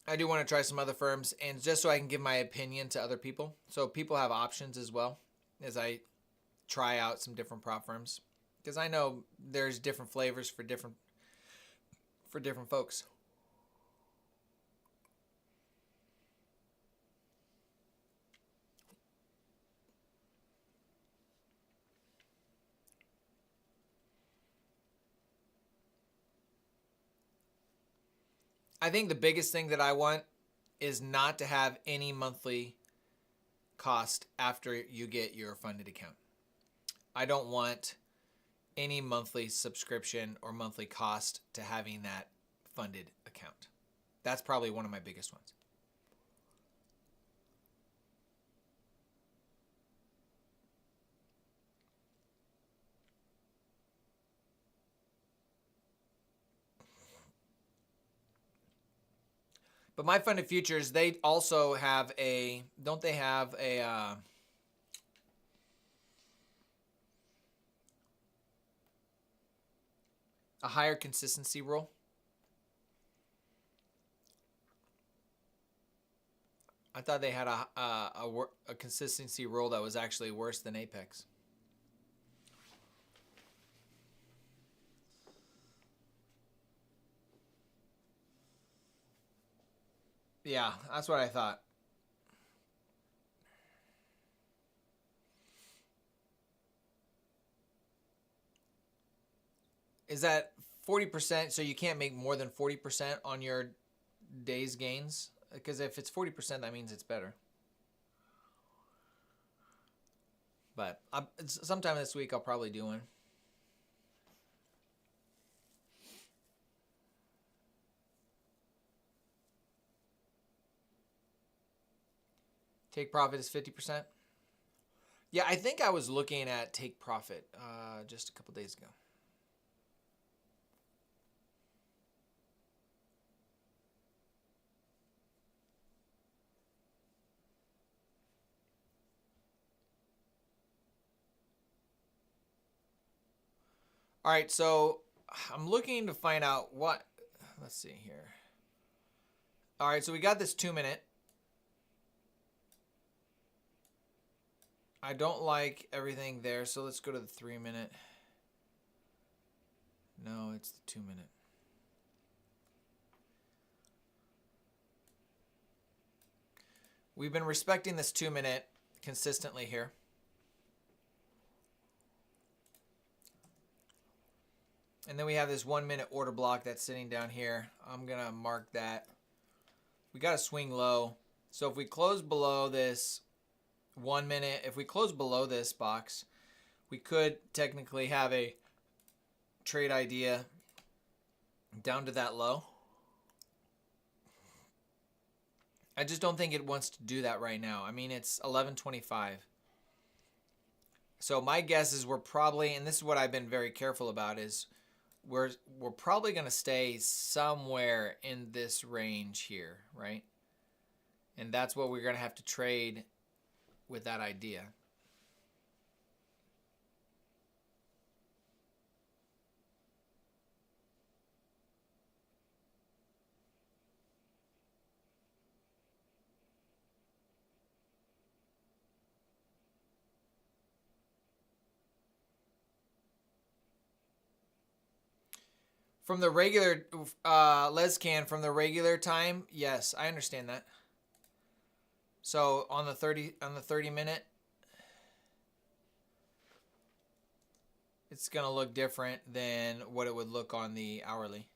I do want to try some other firms, and just so I can give my opinion to other people, so people have options as well as I try out some different prop firms, because I know there's different flavors for different folks. I think the biggest thing that I want is not to have any monthly cost after you get your funded account. I don't want any monthly subscription or monthly cost to having that funded account. That's probably one of my biggest ones. But my funded futures, they also have a, don't they have a higher consistency rule? I thought they had a consistency rule that was actually worse than Apex. Yeah, that's what I thought. Is that 40%? So you can't make more than 40% on your day's gains? Because if it's 40%, that means it's better. But sometime this week, I'll probably do one. Take profit is 50%. Yeah, I think I was looking at take profit just a couple days ago. All right, so I'm looking to find out what, let's see here. All right, so we got this 2 minute. I don't like everything there, so let's go to the 3 minute. No, it's the 2 minute. We've been respecting this 2 minute consistently here. And then we have this 1 minute order block that's sitting down here. I'm going to mark that. We got to swing low. So if we close below this 1 minute, if we close below this box, we could technically have a trade idea down to that low. I just don't think it wants to do that right now. I mean, it's 11:25. So my guess is we're probably, and this is what I've been very careful about, is we're probably going to stay somewhere in this range here, right? And that's what we're going to have to trade with that idea. From the regular, Lescan, from the regular time, yes, I understand that. So on the 30 minute, it's gonna look different than what it would look on the hourly.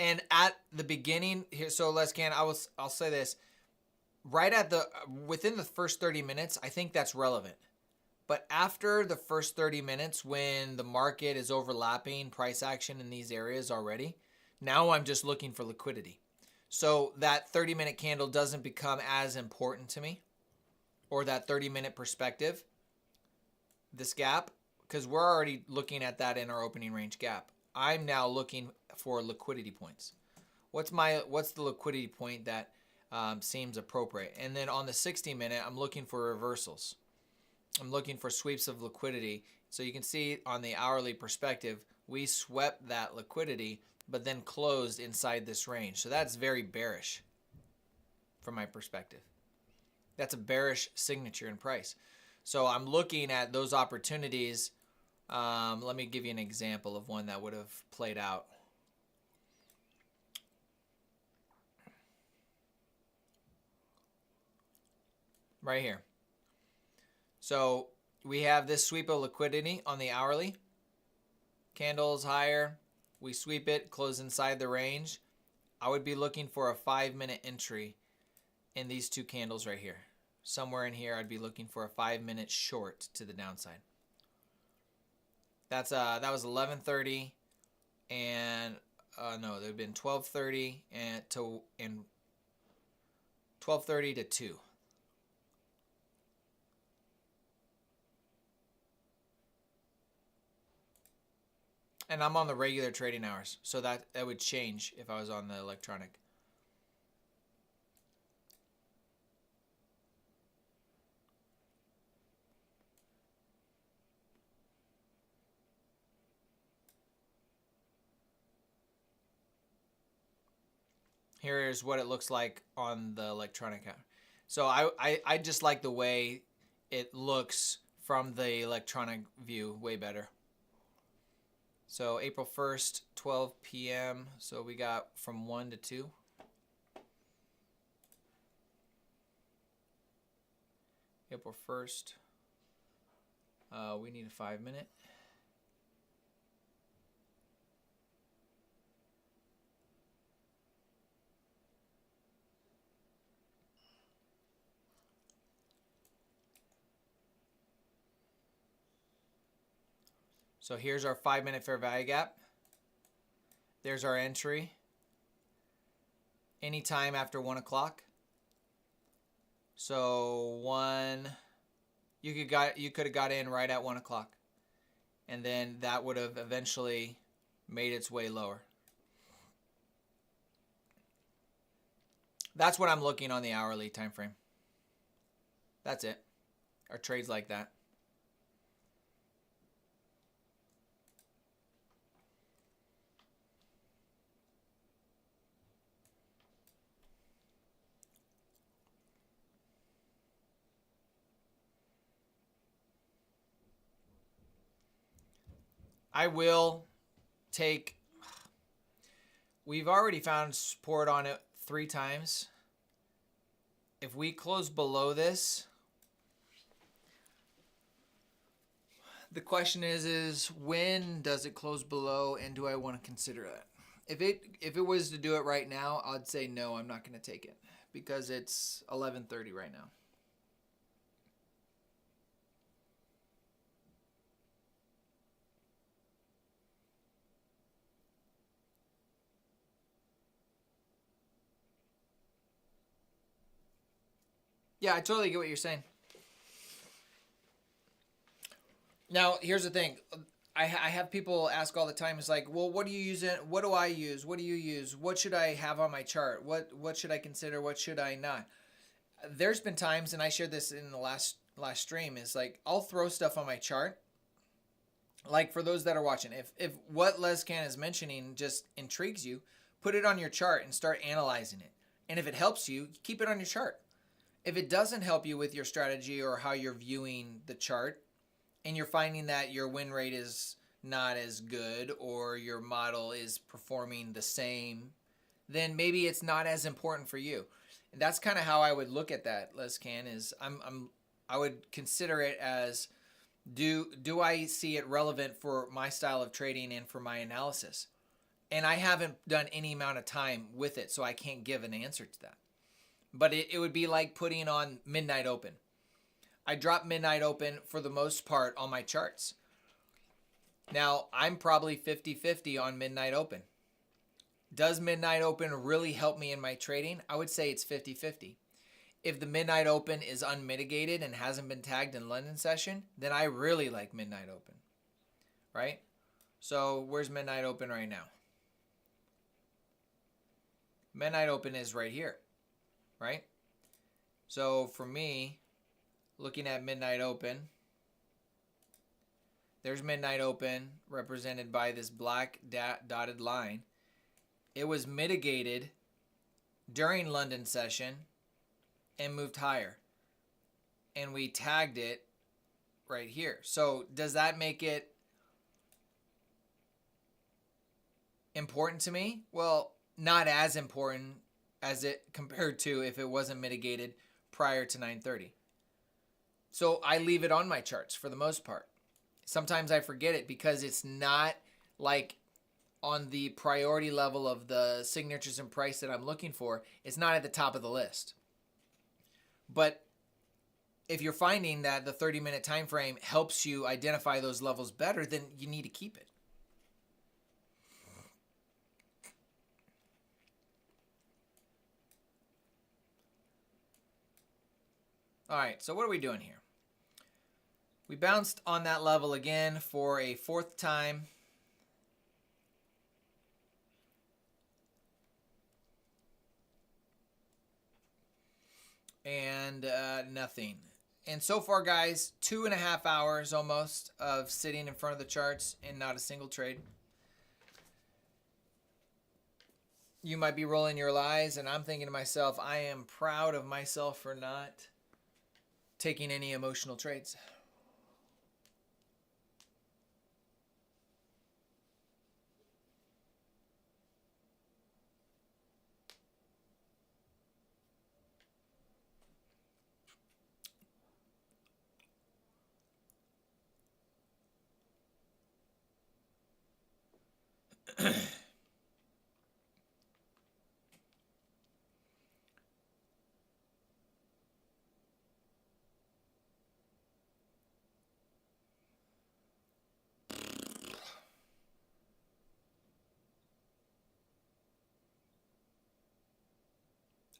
And at the beginning here, so Lescan, I'll say this. Right at the within the first 30 minutes, I think that's relevant. But after the first 30 minutes, when the market is overlapping price action in these areas already, now I'm just looking for liquidity. So that 30-minute candle doesn't become as important to me, or that 30-minute perspective, this gap, because we're already looking at that in our opening range gap. I'm now looking for liquidity points. What's the liquidity point that seems appropriate? And then on the 60-minute, I'm looking for reversals. I'm looking for sweeps of liquidity. So you can see on the hourly perspective, we swept that liquidity, but then closed inside this range. So that's very bearish from my perspective. That's a bearish signature in price. So I'm looking at those opportunities. Let me give you an example of one that would have played out. Right here. So we have this sweep of liquidity on the hourly. Candles higher. We sweep it, close inside the range. I would be looking for a 5-minute entry in these two candles right here. Somewhere in here, I'd be looking for a 5-minute short to the downside. That was 11:30, and no, there'd been 12:30 and 12:30 to 2. And I'm on the regular trading hours, so that would change if I was on the electronic. Here is what it looks like on the electronic hour. So I just like the way it looks from the electronic view way better. So April 1st, 12 p.m. So we got from 1 to 2. April 1st. We need a 5-minute. So here's our 5-minute fair value gap. There's our entry. Anytime after 1 o'clock. So you could have got in right at 1 o'clock, and then that would have eventually made its way lower. That's what I'm looking on the hourly time frame. That's it. Or trades like that. I will take, we've already found support on it 3 times. If we close below this, the question is when does it close below, and do I want to consider that? If it was to do it right now, I'd say no, I'm not going to take it because it's 11:30 right now. Yeah, I totally get what you're saying. Now, here's the thing. I have people ask all the time. It's like, well, what do you use? What do I use? What do you use? What should I have on my chart? What should I consider? What should I not? There's been times, and I shared this in the last stream, is like I'll throw stuff on my chart. Like for those that are watching, if what Lescan is mentioning just intrigues you, put it on your chart and start analyzing it. And if it helps you, keep it on your chart. If it doesn't help you with your strategy or how you're viewing the chart, and you're finding that your win rate is not as good or your model is performing the same, then maybe it's not as important for you. And that's kind of how I would look at that, Lescan, is I would consider it as do I see it relevant for my style of trading and for my analysis? And I haven't done any amount of time with it, so I can't give an answer to that. But it would be like putting on Midnight Open. I drop Midnight Open for the most part on my charts. Now, I'm probably 50-50 on Midnight Open. Does Midnight Open really help me in my trading? I would say it's 50-50. If the Midnight Open is unmitigated and hasn't been tagged in London session, then I really like Midnight Open, right? So where's Midnight Open right now? Midnight Open is right here, right? So for me, looking at Midnight Open, there's Midnight Open represented by this black dotted line. It was mitigated during London session and moved higher. And we tagged it right here. So does that make it important to me? Well, not as important as it compared to if it wasn't mitigated prior to 9:30. So I leave it on my charts for the most part. Sometimes I forget it because it's not like on the priority level of the signatures and price that I'm looking for. It's not at the top of the list. But if you're finding that the 30-minute time frame helps you identify those levels better, then you need to keep it. All right, so what are we doing here? We bounced on that level again for a 4th time. And nothing. And so far, guys, 2.5 hours almost of sitting in front of the charts and not a single trade. You might be rolling your eyes, and I'm thinking to myself, I am proud of myself for not taking any emotional trades.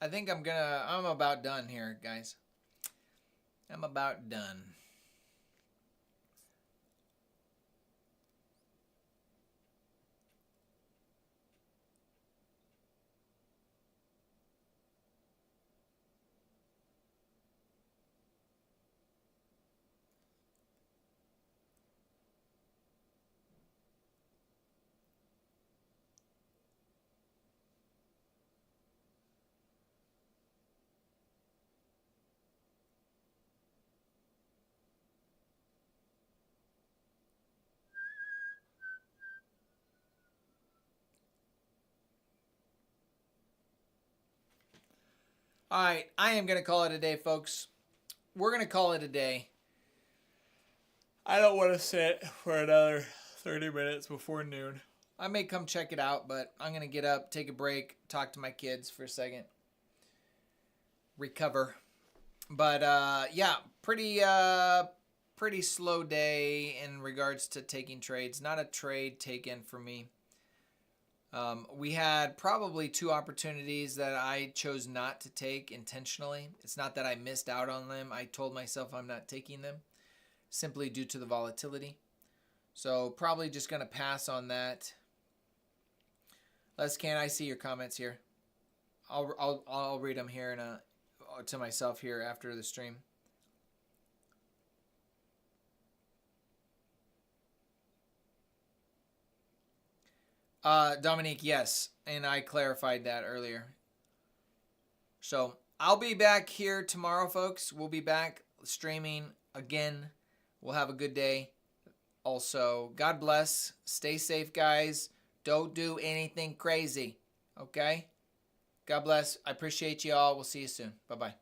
I think I'm about done here, guys. I'm about done. All right, I am going to call it a day, folks. We're going to call it a day. I don't want to sit for another 30 minutes before noon. I may come check it out, but I'm going to get up, take a break, talk to my kids for a second, recover. But yeah, pretty slow day in regards to taking trades. Not a trade taken for me. We had probably 2 opportunities that I chose not to take intentionally. It's not that I missed out on them. I told myself I'm not taking them simply due to the volatility. So probably just going to pass on that. Can I see your comments here? I'll read them here to myself here after the stream. Dominique, yes, and I clarified that earlier. So I'll be back here tomorrow, folks. We'll be back streaming again. We'll have a good day. Also, God bless. Stay safe, guys. Don't do anything crazy. Okay? God bless. I appreciate you all. We'll see you soon. Bye-bye.